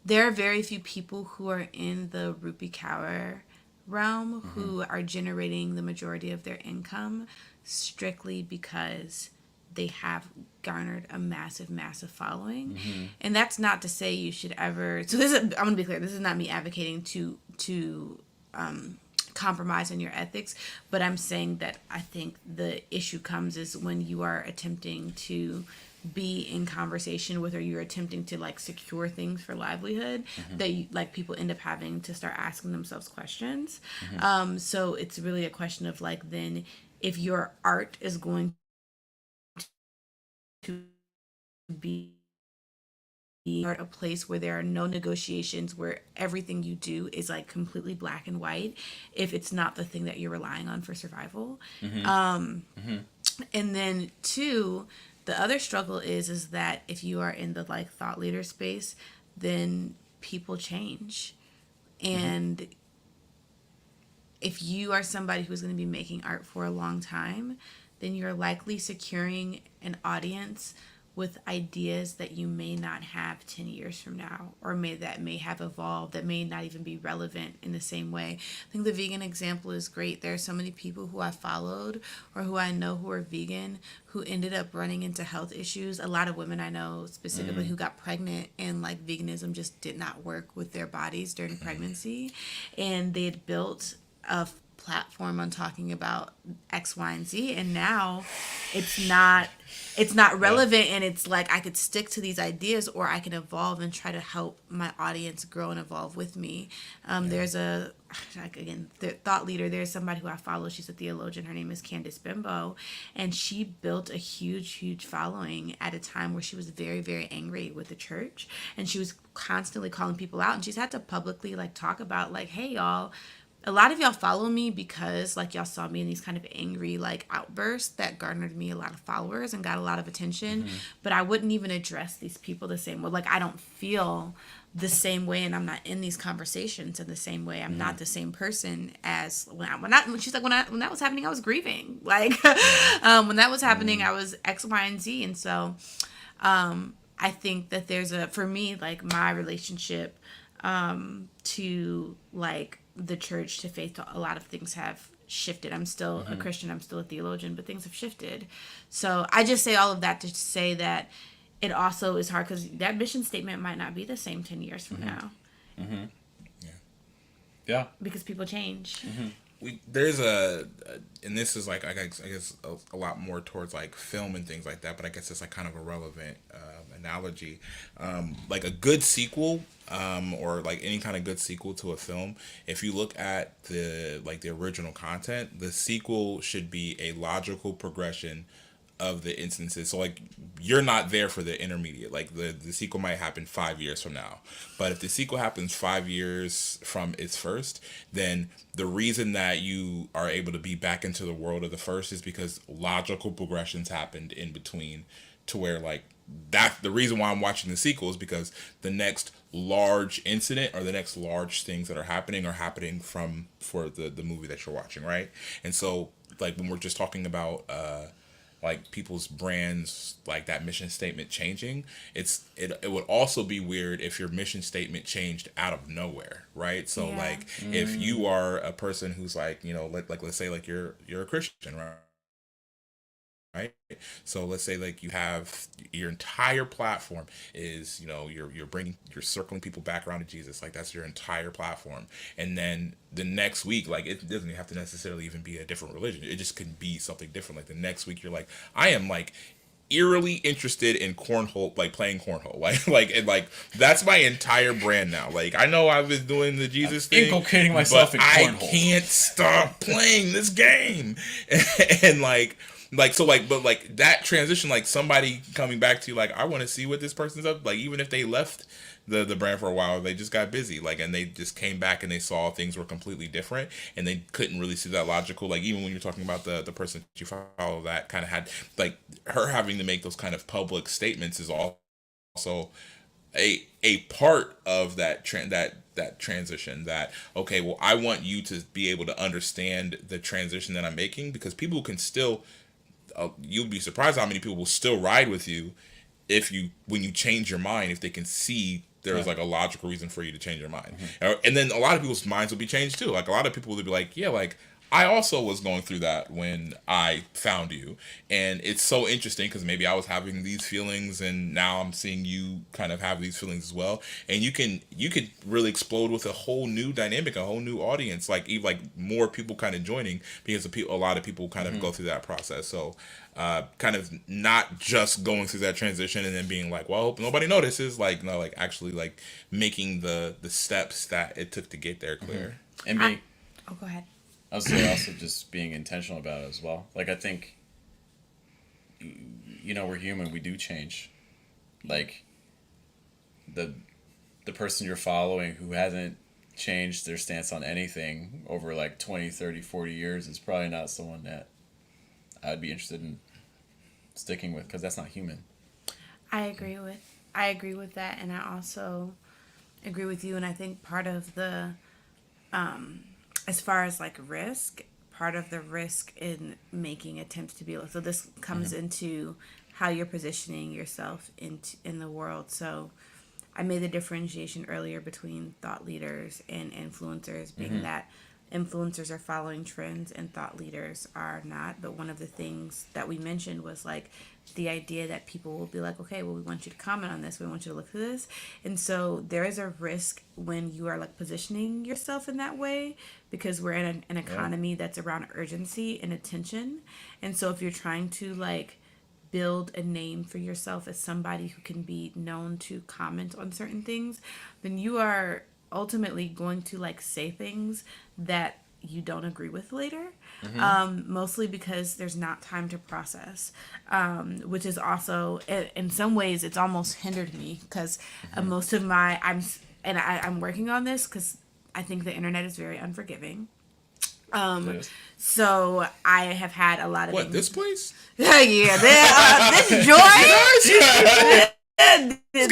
There are very few people who are in the Rupi Kaur realm who are generating the majority of their income strictly because they have garnered a massive following. And that's not to say you should ever... So this is, I'm going to be clear, this is not me advocating to compromise on your ethics, but I'm saying that I think the issue comes is when you are attempting to be in conversation with, or you're attempting to like secure things for livelihood, that you, like people end up having to start asking themselves questions. So it's really a question of like, then if your art is going to be a place where there are no negotiations, where everything you do is like completely black and white, if it's not the thing that you're relying on for survival. And then two, the other struggle is that if you are in the like thought leader space, then people change. And if you are somebody who's going to be making art for a long time, then you're likely securing an audience with ideas that you may not have 10 years from now, or may have evolved, that may not even be relevant in the same way. I think the vegan example is great. There are so many people who I followed or who I know who are vegan who ended up running into health issues. A lot of women I know specifically who got pregnant, and like veganism just did not work with their bodies during pregnancy, and they had built a platform on talking about X, Y, and Z, and now it's not relevant. And it's like, I could stick to these ideas, or I can evolve and try to help my audience grow and evolve with me. There's a, like, again, the thought leader, there's somebody who I follow, she's a theologian, her name is Candace Bimbo, and she built a huge following at a time where she was very, very angry with the church, and she was constantly calling people out, and she's had to publicly like talk about like, hey y'all, a lot of y'all follow me because like y'all saw me in these kind of angry like outbursts that garnered me a lot of followers and got a lot of attention. But I wouldn't even address these people the same way. Like, I don't feel the same way, and I'm not in these conversations in the same way. I'm not the same person as when she's like, when that was happening, I was grieving. Like, when that was happening, I was X, Y, and Z. And so I think that there's for me, like my relationship to like the church, to faith, a lot of things have shifted. I'm still a Christian, I'm still a theologian, but things have shifted. So I just say all of that to say that it also is hard, because that mission statement might not be the same 10 years from now. Yeah. Because people change. There's and this is like, I guess a lot more towards like film and things like that, but I guess it's like kind of a relevant analogy. Like a good sequel, or like any kind of good sequel to a film, if you look at the original content, the sequel should be a logical progression of the instances. So like, you're not there for the intermediate. Like the sequel might happen 5 years from now, but if the sequel happens 5 years from its first, then the reason that you are able to be back into the world of the first is because logical progressions happened in between, to where like, that the reason why I'm watching the sequel is because the next large incident or the next large things that are happening for the movie that you're watching, right? And so like, when we're just talking about like people's brands, like that mission statement changing, it would also be weird if your mission statement changed out of nowhere, right? So like, if you are a person who's like, like let's say like you're a Christian, right? Right. So let's say like you have your entire platform is, you're circling people back around to Jesus. Like, that's your entire platform. And then the next week, like, it doesn't have to necessarily even be a different religion. It just can be something different. Like the next week you're like, I am like eerily interested in cornhole, like playing cornhole, like that's my entire brand now. Like, I know I was doing the Jesus thing, inculcating myself in cornhole. I can't stop playing this game. And but that transition, like somebody coming back to you, like, I want to see what this person's up. Like, even if they left the brand for a while, they just got busy, like, and they just came back and they saw things were completely different, and they couldn't really see that logical. Like, even when you're talking about the person that you follow that kind of had, like, her having to make those kind of public statements is also a part of that transition, that, okay, well, I want you to be able to understand the transition that I'm making, because people can still, you'll be surprised how many people will still ride with you when you change your mind, if they can see there's like a logical reason for you to change your mind. And then a lot of people's minds will be changed too. Like, a lot of people will be like, yeah, like, I also was going through that when I found you, and it's so interesting because maybe I was having these feelings, and now I'm seeing you kind of have these feelings as well, and you could really explode with a whole new dynamic, a whole new audience, like even like more people kind of joining because a lot of people kind of go through that process. So, kind of not just going through that transition and then being like, well, I hope nobody notices. Like no, like actually like making the steps that it took to get there clear. And being, Oh, go ahead. I was saying also just being intentional about it as well. Like I think, we're human. We do change. Like the person you're following who hasn't changed their stance on anything over like 20, 30, 40 years is probably not someone that I'd be interested in sticking with because that's not human. I agree with that, and I also agree with you. And I think part of the as far as like risk, part of the risk in making attempts to be like, so this comes into how you're positioning yourself in the world. So I made the differentiation earlier between thought leaders and influencers, being that influencers are following trends and thought leaders are not. But one of the things that we mentioned was like the idea that people will be like, okay, well, we want you to comment on this. We want you to look through this. And so there is a risk when you are like positioning yourself in that way, because we're in an economy that's around urgency and attention. And so if you're trying to like build a name for yourself as somebody who can be known to comment on certain things, then you are ultimately going to like say things that you don't agree with later, mostly because there's not time to process, which is also in some ways it's almost hindered me because most of my I'm working on this because I think the internet is very unforgiving. So I have had a lot of this place? yeah, this joy. This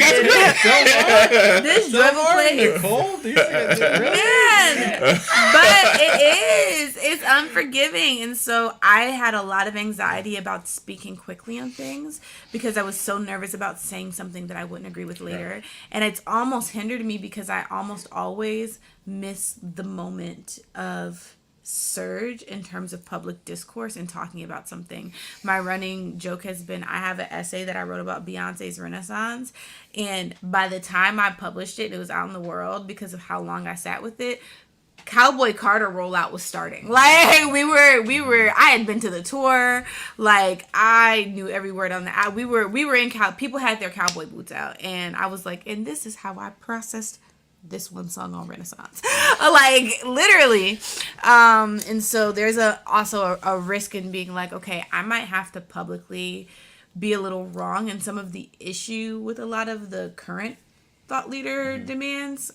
joyful place. Man, but it's unforgiving, and so I had a lot of anxiety about speaking quickly on things because I was so nervous about saying something that I wouldn't agree with later, and it's almost hindered me because I almost always miss the moment of surge in terms of public discourse and talking about something. My running joke has been I have an essay that I wrote about Beyonce's Renaissance, and by the time I published it, it was out in the world because of how long I sat with it. Cowboy Carter rollout was starting. Like we were I had been to the tour, like I knew every word on the we were in people had their cowboy boots out, and I was like, and this is how I processed this one song on Renaissance. Like literally. And so there's also a risk in being like, okay, I might have to publicly be a little wrong. And some of the issue with a lot of the current thought leader demands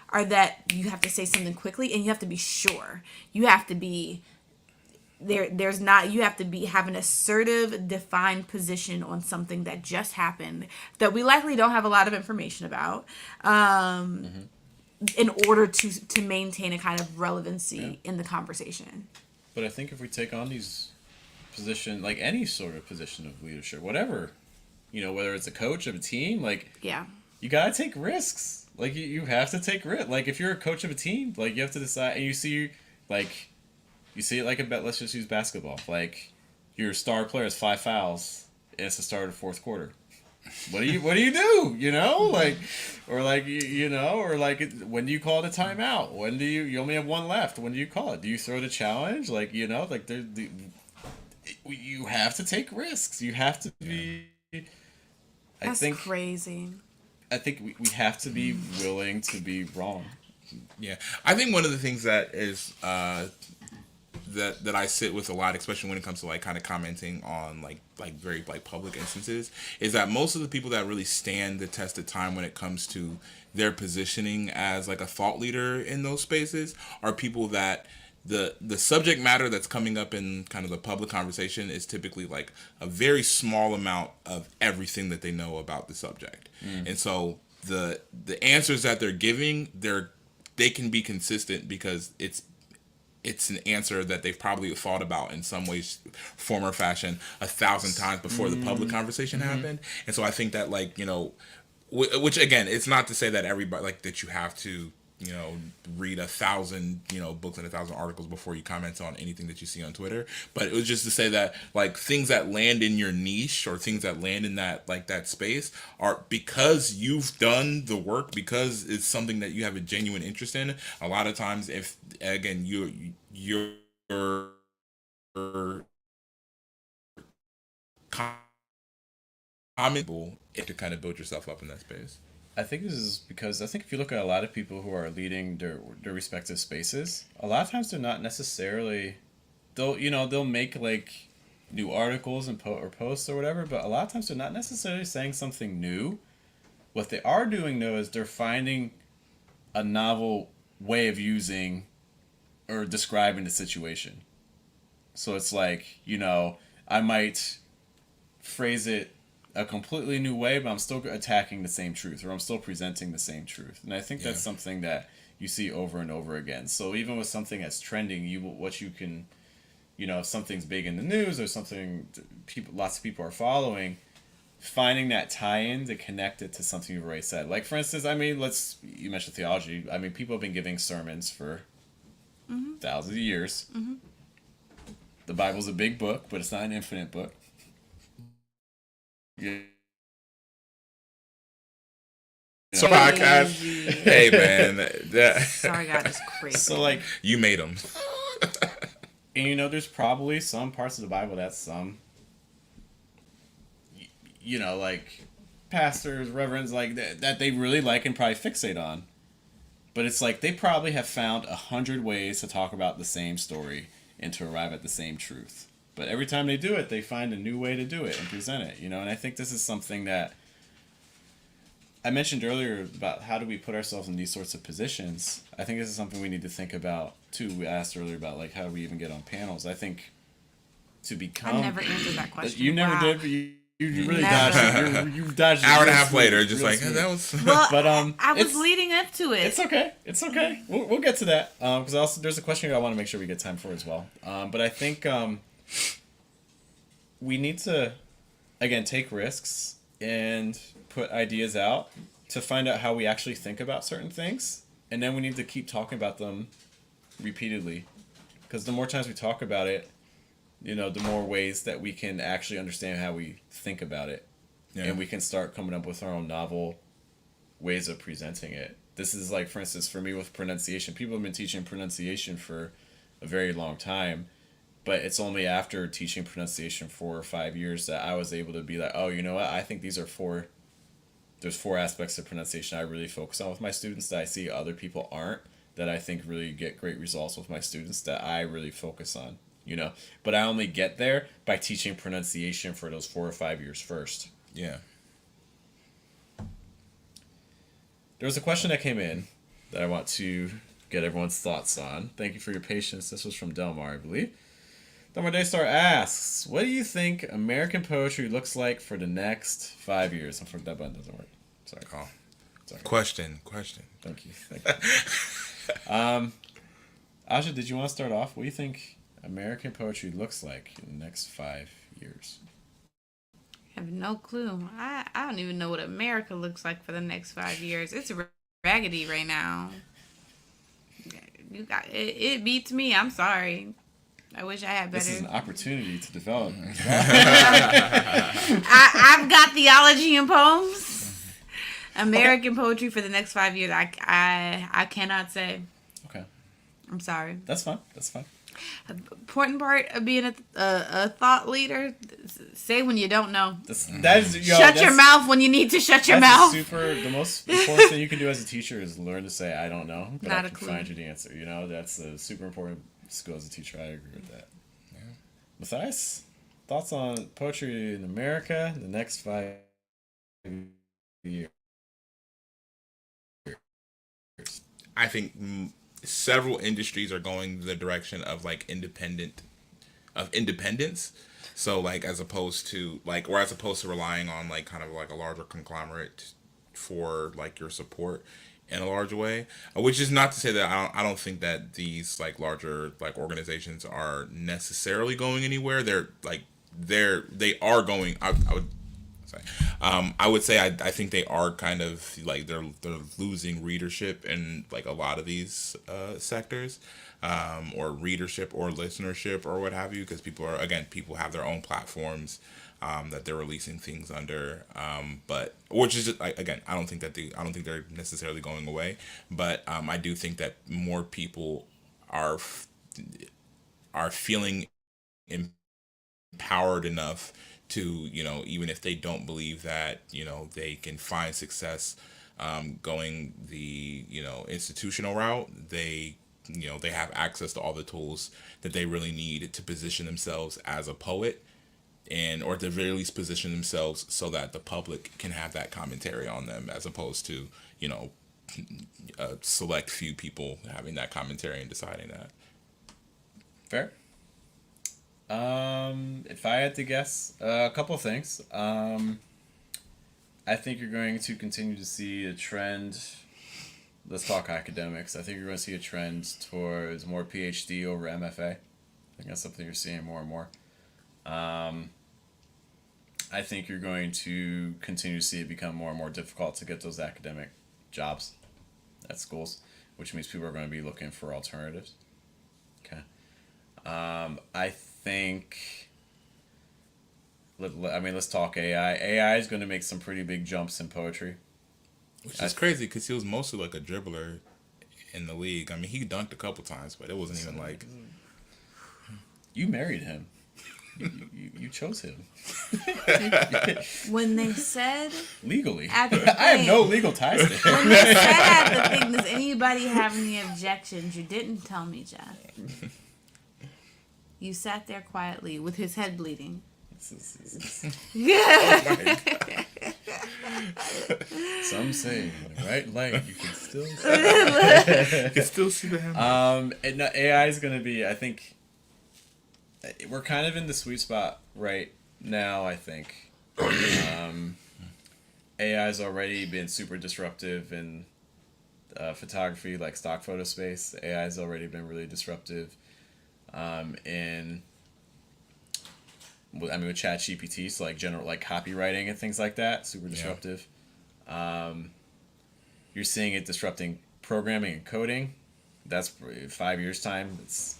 are that you have to say something quickly and you have to be sure. You have to be you have to have an assertive, defined position on something that just happened that we likely don't have a lot of information about, in order to maintain a kind of relevancy in the conversation. But I think if we take on these position, like any sort of position of leadership, whatever, whether it's a coach of a team, like you gotta take risks. Like you have to take risks. Like if you're a coach of a team, like you have to decide, and you see it like a bet. Let's just use basketball. Like your star player has 5 fouls, and it's the start of the fourth quarter. What do you do? Like, or like or like when do you call it a timeout? When do you only have one left? When do you call it? Do you throw the challenge? Like like you have to take risks. You have to be. That's crazy. I think we have to be willing to be wrong. Yeah, I think one of the things that is that I sit with a lot, especially when it comes to like kind of commenting on like very like public instances, is that most of the people that really stand the test of time when it comes to their positioning as like a thought leader in those spaces are people that the subject matter that's coming up in kind of the public conversation is typically like a very small amount of everything that they know about the subject. And so the answers that they're giving, they can be consistent because it's an answer that they've probably thought about in some way, form, or fashion 1,000 times before the public conversation happened. And so I think that, like, which again, it's not to say that everybody, like, that you have to read 1,000 books and 1,000 articles before you comment on anything that you see on Twitter. But it was just to say that like things that land in your niche or things that land in that space are because you've done the work, because it's something that you have a genuine interest in. A lot of times, if again you're commentable, to kind of build yourself up in that space. I think this is because I think if you look at a lot of people who are leading their respective spaces, a lot of times they're not necessarily, they'll make like new articles and or posts or whatever, but a lot of times they're not necessarily saying something new. What they are doing though is they're finding a novel way of using or describing the situation. So it's like, I might phrase it a completely new way, but I'm still attacking the same truth, or I'm still presenting the same truth. And I think that's something that you see over and over again. So even with something that's trending, if something's big in the news or something lots of people are following, finding that tie-in to connect it to something you've already said. Like for instance, you mentioned theology. I mean, people have been giving sermons for thousands of years. Mm-hmm. The Bible's a big book, but it's not an infinite book. Yeah. So podcast. Hey man, Sorry, God, it's crazy. So like you made them. And there's probably some parts of the Bible that's like pastors, reverends, like that they really like and probably fixate on. But it's like they probably have found 100 ways to talk about the same story and to arrive at the same truth. But every time they do it, they find a new way to do it and present it, And I think this is something that I mentioned earlier about how do we put ourselves in these sorts of positions. I think this is something we need to think about, too. We asked earlier about, like, how do we even get on panels. I think to become... I never answered that question. You never did, but you really dodged it. You've dodged it. Hour and a half later, just really like, that was... Well, but, I was leading up to it. It's okay. It's okay. We'll get to that. Because also there's a question here I want to make sure we get time for as well. But I think... we need to, again, take risks and put ideas out to find out how we actually think about certain things. And then we need to keep talking about them repeatedly. Because the more times we talk about it, the more ways that we can actually understand how we think about it. Yeah. And we can start coming up with our own novel ways of presenting it. This is like, for instance, for me with pronunciation. People have been teaching pronunciation for a very long time. But it's only after teaching pronunciation 4 or 5 years that I was able to be like, oh, you know what? I think there's 4 aspects of pronunciation I really focus on with my students that I see other people aren't, that I think really get great results with my students that I really focus on, But I only get there by teaching pronunciation for those 4 or 5 years first. Yeah. There was a question that came in that I want to get everyone's thoughts on. Thank you for your patience. This was from Delmar, I believe. Delmar Daystar asks, what do you think American poetry looks like for the next 5 years? I'm that button doesn't work. Sorry. Oh. Sorry. Question. Thank you. Aja, did you want to start off? What do you think American poetry looks like in the next 5 years? I have no clue. I don't even know what America looks like for the next 5 years. It's raggedy right now. It beats me. I'm sorry. I wish I had better. This is an opportunity to develop. I've got theology and poems. American poetry for the next 5 years. I cannot say. Okay. I'm sorry. That's fine. Important part of being a thought leader: say when you don't know. Shut your mouth when you need to shut your mouth. The most important thing you can do as a teacher is learn to say I don't know, but Not I a can clue. find you the answer. That's a super important skill as a teacher. I agree with that. Yeah. Matthias, thoughts on poetry in America in the next 5 years? I think several industries are going the direction of like independence. So like as opposed to relying on like kind of like a larger conglomerate for like your support in a larger way, which is not to say that I don't think that these like larger like organizations are necessarily going anywhere. They are going. say. I would say I think they are kind of like they're losing readership in like a lot of these sectors, or readership or listenership or what have you, because people have their own platforms that they're releasing things under, but which is just, again, I don't think they're necessarily going away, but I do think that more people are feeling empowered enough to, even if they don't believe that, they can find success going the, institutional route, they have access to all the tools that they really need to position themselves as a poet, and or at the very least position themselves so that the public can have that commentary on them, as opposed to, a select few people having that commentary and deciding that. Fair. If I had to guess, a couple of things. I think you're going to continue to see a trend. Let's talk academics. I think you're going to see a trend towards more PhD over MFA. I think that's something you're seeing more and more. I think you're going to continue to see it become more and more difficult to get those academic jobs at schools, which means people are going to be looking for alternatives. Okay. I think, let's talk AI. AI is going to make some pretty big jumps in poetry. Which is crazy, because he was mostly like a dribbler in the league. I mean, he dunked a couple times, but it wasn't even like... You married him. You chose him. When they said legally, at the thing, I have no legal ties to him. When they said at the thing, does anybody have any objections? You didn't tell me, Jeff. You sat there quietly with his head bleeding. Oh my God. Some say in the right light you can still see. You can still see the hammer. And AI is going to be, I think, we're kind of in the sweet spot right now, I think. AI's already been super disruptive in photography, like stock photo space. AI's already been really disruptive with ChatGPT, so like general like copywriting and things like that, super disruptive. Yeah. You're seeing it disrupting programming and coding. That's 5 years time. It's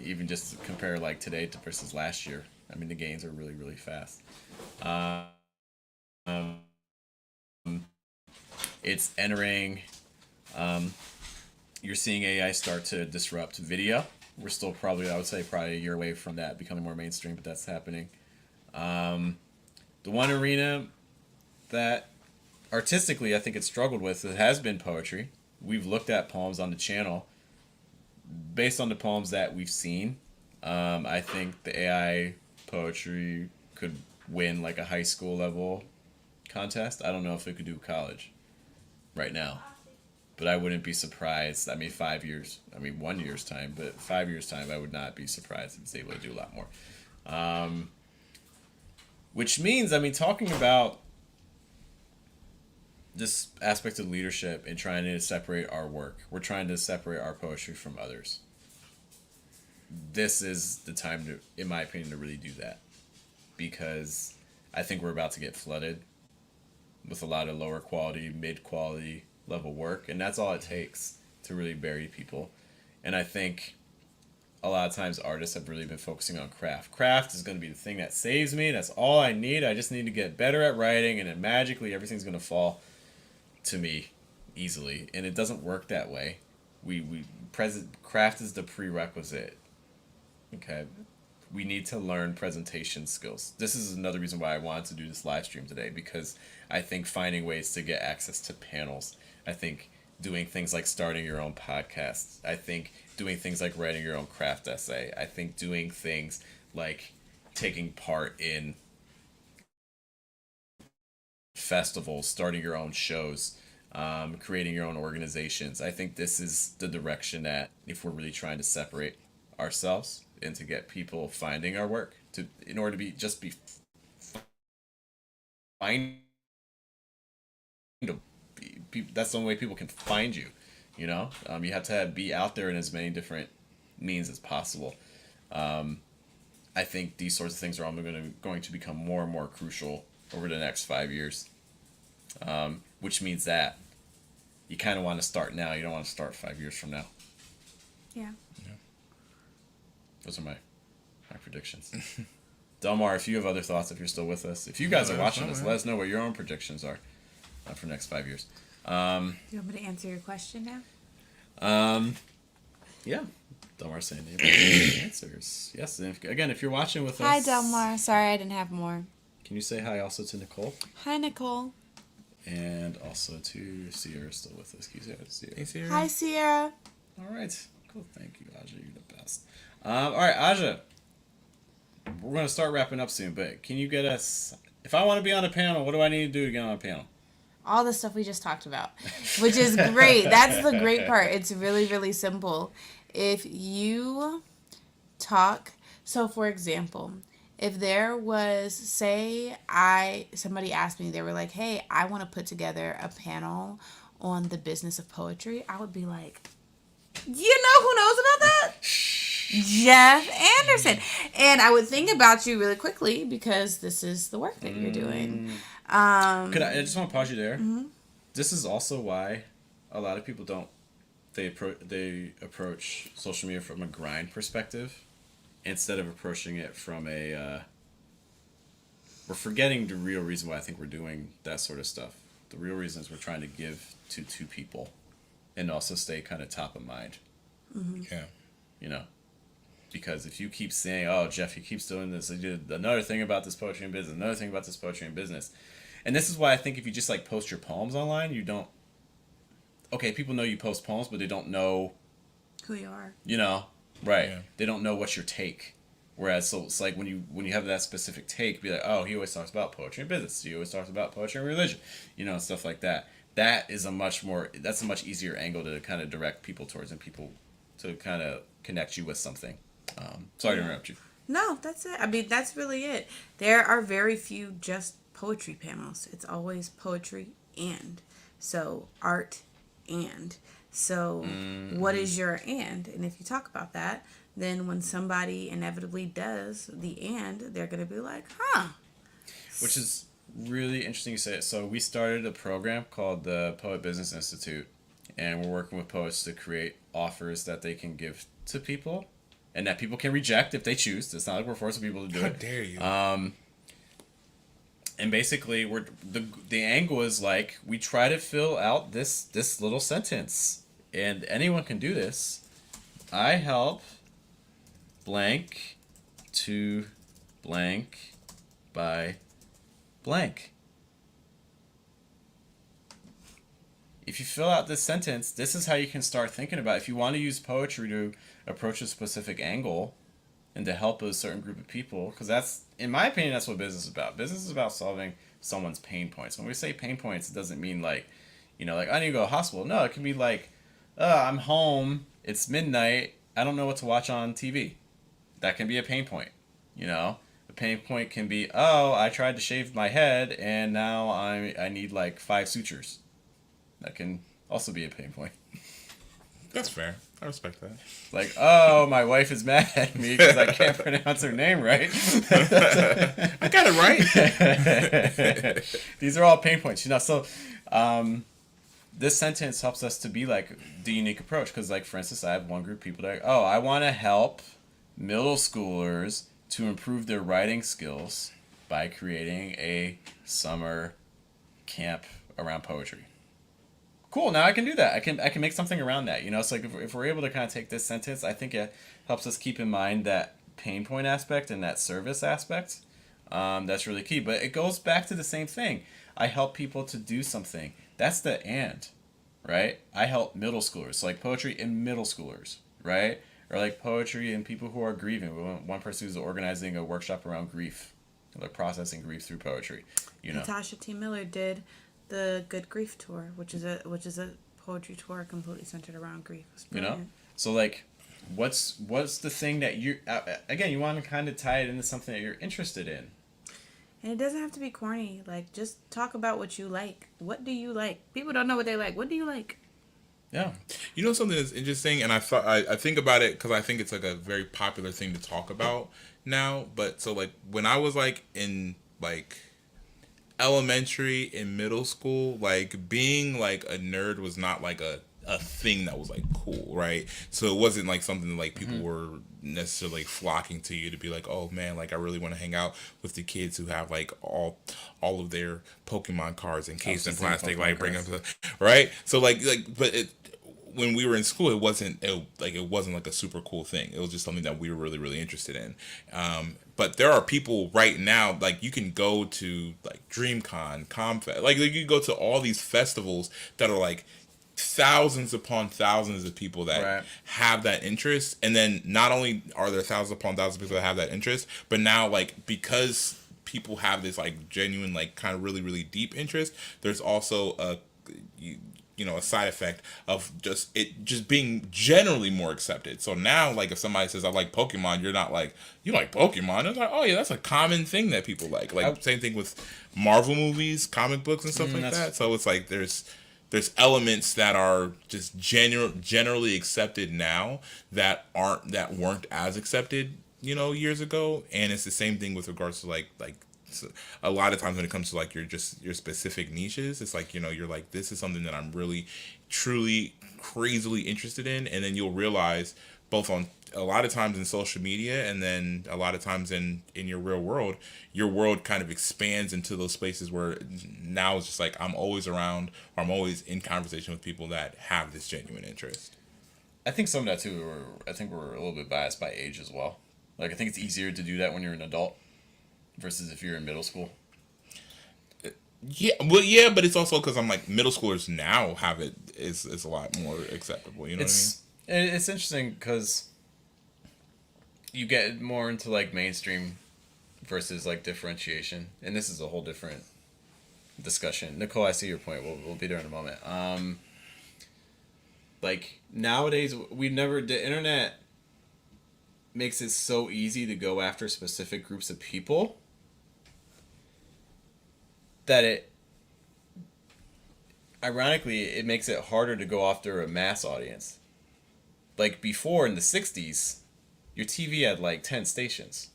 even just to compare like today to versus last year. I mean, the gains are really, really fast. It's entering. You're seeing AI start to disrupt video. We're still probably a year away from that becoming more mainstream, but that's happening. The one arena that artistically I think it struggled with, it has been poetry. We've looked at poems on the channel. Based on the poems that we've seen, I think the AI poetry could win like a high school level contest. I don't know if it could do college right now, but I wouldn't be surprised. 1 year's time, but 5 years time, I would not be surprised if it's able to do a lot more. Which means, talking about this aspect of leadership and trying to separate our work. We're trying to separate our poetry from others. This is the time to, in my opinion, to really do that. Because I think we're about to get flooded with a lot of lower quality, mid-quality level work. And that's all it takes to really bury people. And I think a lot of times artists have really been focusing on craft. Craft is going to be the thing that saves me. That's all I need. I just need to get better at writing, and then magically everything's going to fall to me easily, and it doesn't work that way. Craft is the prerequisite. Okay, we need to learn presentation skills. This is another reason why I wanted to do this live stream today, because I think finding ways to get access to panels, I think doing things like starting your own podcast, I think doing things like writing your own craft essay, I think doing things like taking part in festivals, starting your own shows, creating your own organizations. I think this is the direction that, if we're really trying to separate ourselves and to get people finding our work, in order to be that's the only way people can find you. You have to be out there in as many different means as possible. I think these sorts of things are only going to become more and more crucial over the next 5 years. Which means that you kind of want to start now. You don't want to start 5 years from now. Yeah. Those are my predictions. Delmar, if you have other thoughts, if you're still with us, if you guys are watching this, let us know what your own predictions are for the next 5 years. You want me to answer your question now? Yeah. Delmar's saying answers. Yes. And if you're watching with us. Hi, Delmar. Sorry I didn't have more. Can you say hi also to Nicole? Hi, Nicole. And also to Sierra, still with us. Can you say hi to Sierra? Hey, Sierra. Hi, Sierra. All right. Cool. Thank you, Aja. You're the best. All right, Aja. We're going to start wrapping up soon, but can you get us... If I want to be on a panel, what do I need to do to get on a panel? All the stuff we just talked about, which is great. That's the great part. It's really, really simple. If you talk... So, for example... If there was, somebody asked me, they were like, hey, I want to put together a panel on the business of poetry, I would be like, you know who knows about that? Jeff Anderson. And I would think about you really quickly because this is the work that you're doing. I just want to pause you there. Mm-hmm. This is also why a lot of people they approach social media from a grind perspective. Instead of approaching it from we're forgetting the real reason why I think we're doing that sort of stuff. The real reason is we're trying to give to two people and also stay kind of top of mind. Mm-hmm. Yeah. Because if you keep saying, oh, Jeff, he keeps doing this. He did another thing about this poetry and business, another thing about this poetry and business. And this is why I think if you just like post your poems online, you don't... Okay, people know you post poems, but they don't know... Who you are. Right. Yeah. They don't know what's your take. Whereas, so it's like when you have that specific take, be like, oh, he always talks about poetry and business. He always talks about poetry and religion. Stuff like that. That's a much easier angle to kind of direct people towards and people to kind of connect you with something. Sorry to interrupt you. No, that's it. I mean, that's really it. There are very few just poetry panels. It's always poetry and. So, art and. So, what is your and? And if you talk about that, then when somebody inevitably does the and, they're going to be like, huh. Which is really interesting you say it. So, we started a program called the Poet Business Institute, and we're working with poets to create offers that they can give to people and that people can reject if they choose. It's not like we're forcing people to do it. How dare you? And basically, the angle is like we try to fill out this little sentence, and anyone can do this. I help blank to blank by blank. If you fill out this sentence, this is how you can start thinking about it. If you want to use poetry to approach a specific angle and to help a certain group of people, because that's, in my opinion, that's what business is about. Business is about solving someone's pain points. When we say pain points, it doesn't mean like, like I need to go to the hospital. No, it can be like, I'm home, it's midnight, I don't know what to watch on TV. That can be a pain point. A pain point can be, I tried to shave my head and now I need like 5 sutures. That can also be a pain point. That's fair. I respect that. Like, my wife is mad at me because I can't pronounce her name right. I got it right. These are all pain points, So, this sentence helps us to be like the unique approach. Because, like, for instance, I have one group of people that are, I want to help middle schoolers to improve their writing skills by creating a summer camp around poetry. Cool, now I can do that. I can make something around that. It's like if we're able to kind of take this sentence, I think it helps us keep in mind that pain point aspect and that service aspect. That's really key. But it goes back to the same thing. I help people to do something. That's the and, right? I help middle schoolers. So like poetry in middle schoolers, right? Or like poetry in people who are grieving. One person who's organizing a workshop around grief. Like processing grief through poetry. Natasha T. Miller did the Good Grief Tour, which is a poetry tour completely centered around grief. So like, what's the thing that you again you want to kind of tie it into something that you're interested in, and it doesn't have to be corny. Like, just talk about what you like. What do you like? People don't know what they like. What do you like? Yeah. Something that's interesting, and I think about it because I think it's like a very popular thing to talk about now. But so like when I was like in like elementary and middle school, like being like a nerd was not like a thing that was like cool, right? So it wasn't like something like people were necessarily like, flocking to you to be like, oh man, like I really want to hang out with the kids who have like all of their Pokemon cards encased in plastic, like bring up right. So but it, when we were in school, it wasn't like a super cool thing. It was just something that we were really really interested in. But there are people right now, like you can go to like DreamCon, ComFest, like you go to all these festivals that are like thousands upon thousands of people that have that interest, and then not only are there thousands upon thousands of people that have that interest, but now like because people have this like genuine like kind of really really deep interest, there's also a side effect of just being generally more accepted. So now like if somebody says I like Pokemon, you're not like you like Pokemon. It's like, oh yeah, that's a common thing that people like same thing with Marvel movies, comic books and stuff like that. So it's like there's elements that are just generally accepted now that weren't as accepted, years ago. And it's the same thing with regards to like a lot of times when it comes to like your specific niches, it's like, you're like, this is something that I'm really truly crazily interested in. And then you'll realize both on a lot of times in social media and then a lot of times in your real world, your world kind of expands into those spaces where now it's just like I'm always around or I'm always in conversation with people that have this genuine interest. I think some of that too, I think we're a little bit biased by age as well. Like I think it's easier to do that when you're an adult versus if you're in middle school. Yeah, well, yeah, but it's also because I'm like middle schoolers now have it is a lot more acceptable. You know what I mean? It's interesting because you get more into like mainstream versus like differentiation, and this is a whole different discussion. Nicole, I see your point. We'll be there in a moment. Like nowadays, the internet makes it so easy to go after specific groups of people that ironically it makes it harder to go after a mass audience. Like before in the 60s, your TV had like 10 stations,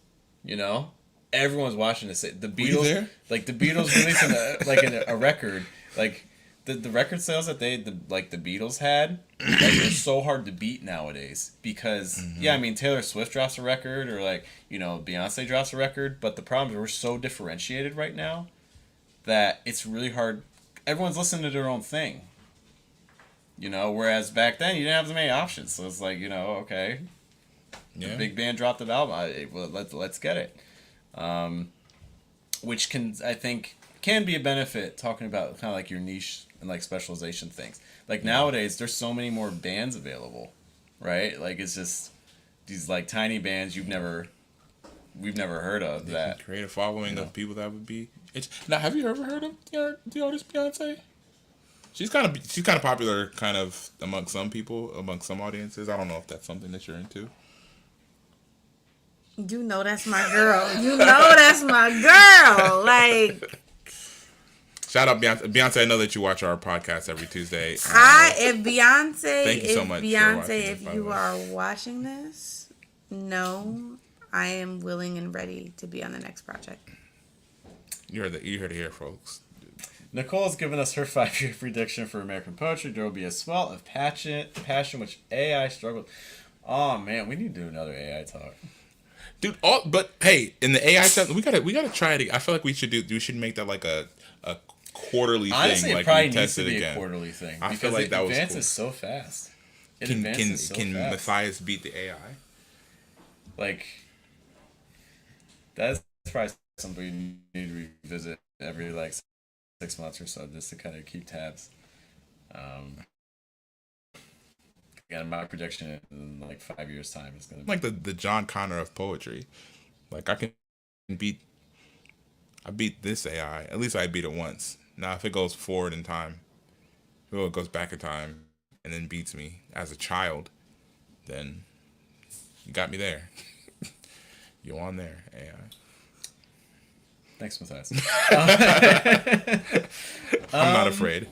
everyone's watching this. The Beatles, like the Beatles releasing a record, like the record sales that the Beatles had, like they're so hard to beat nowadays because Taylor Swift drops a record or like Beyonce drops a record, but the problem is we're so differentiated right now that it's really hard. Everyone's listening to their own thing, whereas back then you didn't have as many options, so it's like okay. Yeah. The big band dropped an album. Let's get it, which I think can be a benefit. Talking about kind of like your niche and like specialization things. Like nowadays, there's so many more bands available, right? Like it's just these like tiny bands we've never heard of that create a following of people that would be. Now, have you ever heard of the artist Beyonce? She's kind of popular, kind of among some people, among some audiences. I don't know if that's something that you're into. That's my girl. That's my girl. Like, shout out Beyonce. Beyonce, I know that you watch our podcast every Tuesday. If Beyonce, thank you so much. Beyonce, if you are watching this, no, I am willing and ready to be on the next project. You heard it here, folks. Nicole's given us her 5-year prediction for American poetry. There will be a swell of passion which AI struggled. Oh man, we need to do another AI talk. Dude, but hey, in the AI stuff, we gotta try it. I feel like we should make that like a quarterly Honestly, thing. It probably needs to be a quarterly thing. I feel like that was cool. It advances so fast. Can Matthias beat the AI? Like, that's probably something we need to revisit every like 6 months or so, just to kind of keep tabs. Again, my prediction in like 5 years' time is gonna be like the John Connor of poetry. Like I beat this AI. At least I beat it once. Now if it goes forward in time, if it goes back in time and then beats me as a child, then you got me there. You on there, AI. Thanks, Matthias. I'm not afraid.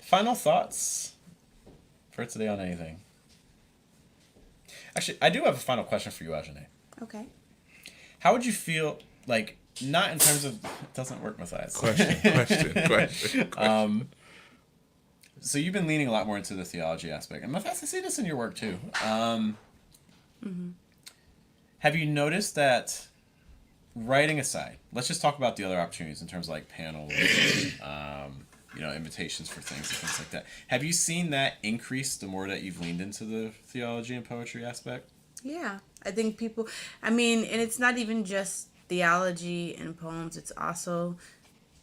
Final thoughts for today on anything? Actually, I do have a final question for you, Ajane. Okay. How would you feel, like, not in terms of it doesn't work, Matthias. Question. So you've been leaning a lot more into the theology aspect, and Matthias, I see this in your work too. Have you noticed that, writing aside, let's just talk about the other opportunities in terms of like panels, invitations for things and things like that. Have you seen that increase the more that you've leaned into the theology and poetry aspect? Yeah, I think people, and it's not even just theology and poems, it's also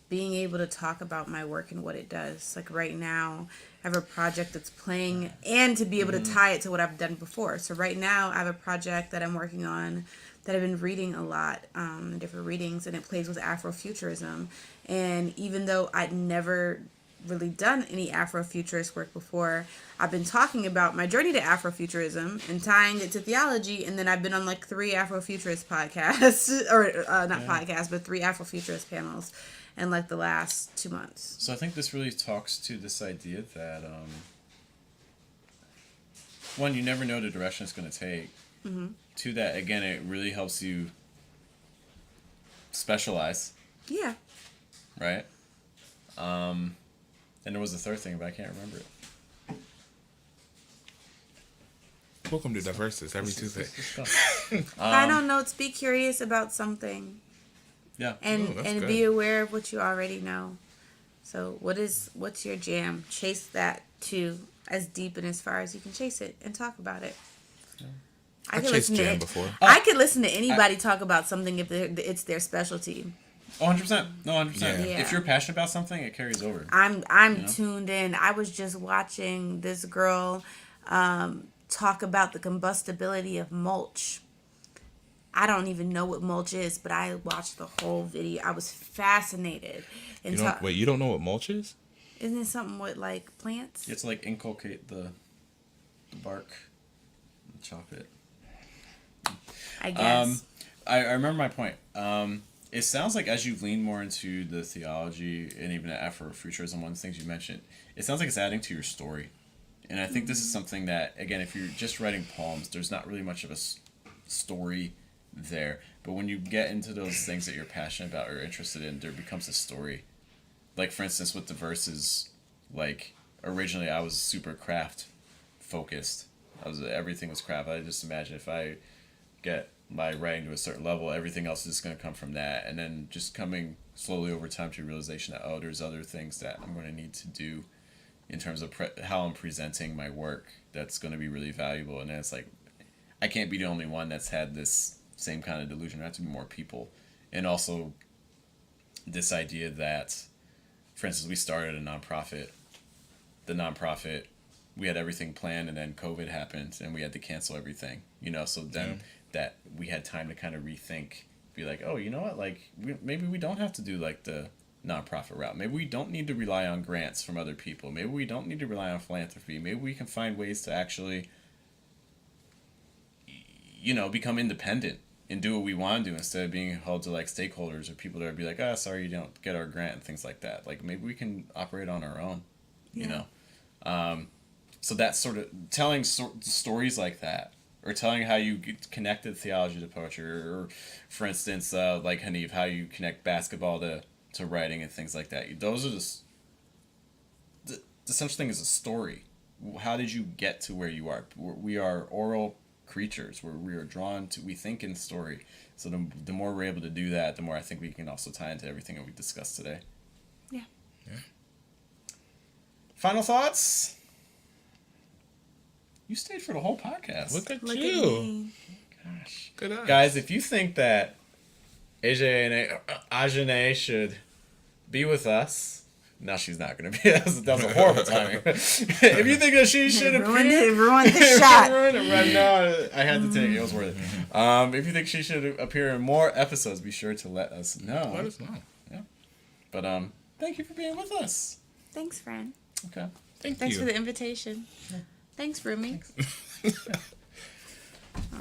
being able to talk about my work and what it does. Like right now, I have a project that's playing, and to be able to tie it to what I've done before. So right now, I have a project that I'm working on that I've been reading a lot, in different readings, and it plays with Afrofuturism. And even though I'd never really done any Afrofuturist work before, I've been talking about my journey to Afrofuturism and tying it to theology, and then I've been on like 3 Afrofuturist podcasts, or podcasts, but 3 Afrofuturist panels in like the last 2 months. So I think this really talks to this idea that, one, you never know the direction it's going to take. Mm-hmm. 2, that, again, it really helps you specialize. Yeah. Right? And there was a third thing, but I can't remember it. Welcome to Diversus every Tuesday. Final notes, be curious about something. Yeah. And good. Be aware of what you already know. So what's your jam? Chase that too, as deep and as far as you can chase it, and talk about it. Yeah. I could chased listen jam to before. I could listen to anybody talk about something if it's their specialty. 100%. No, 100%. Yeah. If you're passionate about something, it carries over. I'm tuned in. I was just watching this girl talk about the combustibility of mulch. I don't even know what mulch is, but I watched the whole video. I was fascinated. And Wait, you don't know what mulch is? Isn't it something with like plants? It's like inculcate the bark and chop it. I guess. I remember my point. It sounds like as you lean more into the theology and even the Afrofuturism, one of the things you mentioned, it sounds like it's adding to your story. And I think this is something that, again, if you're just writing poems, there's not really much of a story there. But when you get into those things that you're passionate about or interested in, there becomes a story. Like, for instance, with the verses, like, originally I was super craft focused. Everything was craft. I just imagine if I get my writing to a certain level, everything else is going to come from that. And then just coming slowly over time to a realization that, oh, there's other things that I'm going to need to do in terms of how I'm presenting my work that's going to be really valuable. And then it's like, I can't be the only one that's had this same kind of delusion. There have to be more people. And also this idea that, for instance, we started a nonprofit. The nonprofit, we had everything planned, and then COVID happened, and we had to cancel everything. So then that we had time to kind of rethink, be like, oh, you know what? Like, maybe we don't have to do like the nonprofit route. Maybe we don't need to rely on grants from other people. Maybe we don't need to rely on philanthropy. Maybe we can find ways to actually, become independent and do what we want to do instead of being held to like stakeholders or people that would be like, sorry, you don't get our grant and things like that. Like, maybe we can operate on our own, So that's sort of telling stories like that, or telling how you connected theology to poetry, or for instance, like Hanif, how you connect basketball to writing and things like that. Those are the essential thing is a story. How did you get to where you are? We are oral creatures where we are drawn to, we think in story. So the more we're able to do that, the more I think we can also tie into everything that we discussed today. Yeah. Final thoughts? You stayed for the whole podcast. Look at Look you. at me. Gosh. Good eyes. Guys, if you think that Ajane should be with us, no, she's not going to be. That was a horrible timing. If you think that she should ruined the shot. No, I had to take it. It was worth it. If you think she should appear in more episodes, be sure to let us know. Let us know. Yeah. But thank you for being with us. Thanks, friend. Okay. Thanks for the invitation. Yeah. Thanks, Rumi.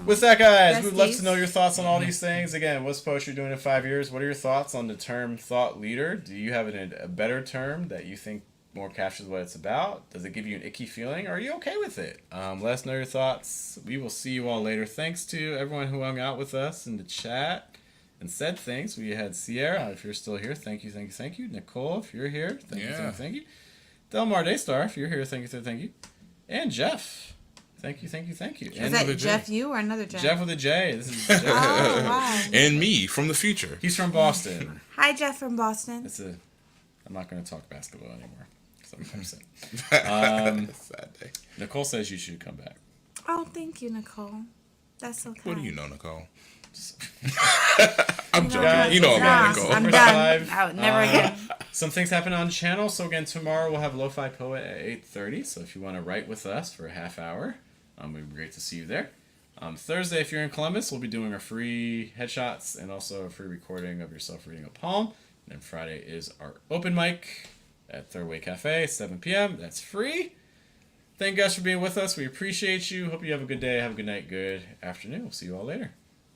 With that, guys, Besties. we'd love to know your thoughts on all these things. Again, what's poetry doing in 5 years? What are your thoughts on the term thought leader? Do you have a better term that you think more captures what it's about? Does it give you an icky feeling? Or are you okay with it? Let us know your thoughts. We will see you all later. Thanks to everyone who hung out with us in the chat. and said things. We had Sierra, if you're still here, thank you, thank you, thank you. Nicole, if you're here, thank you, thank you, thank you. Delmar Daystar, if you're here, thank you, thank you. And Jeff, thank you, thank you, thank you. Is that Jeff you or another Jeff? Jeff with a J. This is Jeff. Oh, wow. And me from the future. He's from Boston. Hi, Jeff from Boston. I'm not going to talk basketball anymore because I'm upset. Sad day. Nicole says you should come back. Oh, thank you, Nicole. That's so kind. What do you know, Nicole? I'm joking. Guys, You know Nah, about Nicole. I'm First done. live. Out. Never again. Some things happen on the channel. So again, tomorrow we'll have Lo-Fi Poet at 8:30. So if you want to write with us for a half hour, it would be great to see you there. Thursday, if you're in Columbus, we'll be doing a free headshots and also a free recording of yourself reading a poem. And then Friday is our open mic at Third Way Cafe, 7 p.m. That's free. Thank you guys for being with us. We appreciate you. Hope you have a good day, have a good night, good afternoon. We'll see you all later.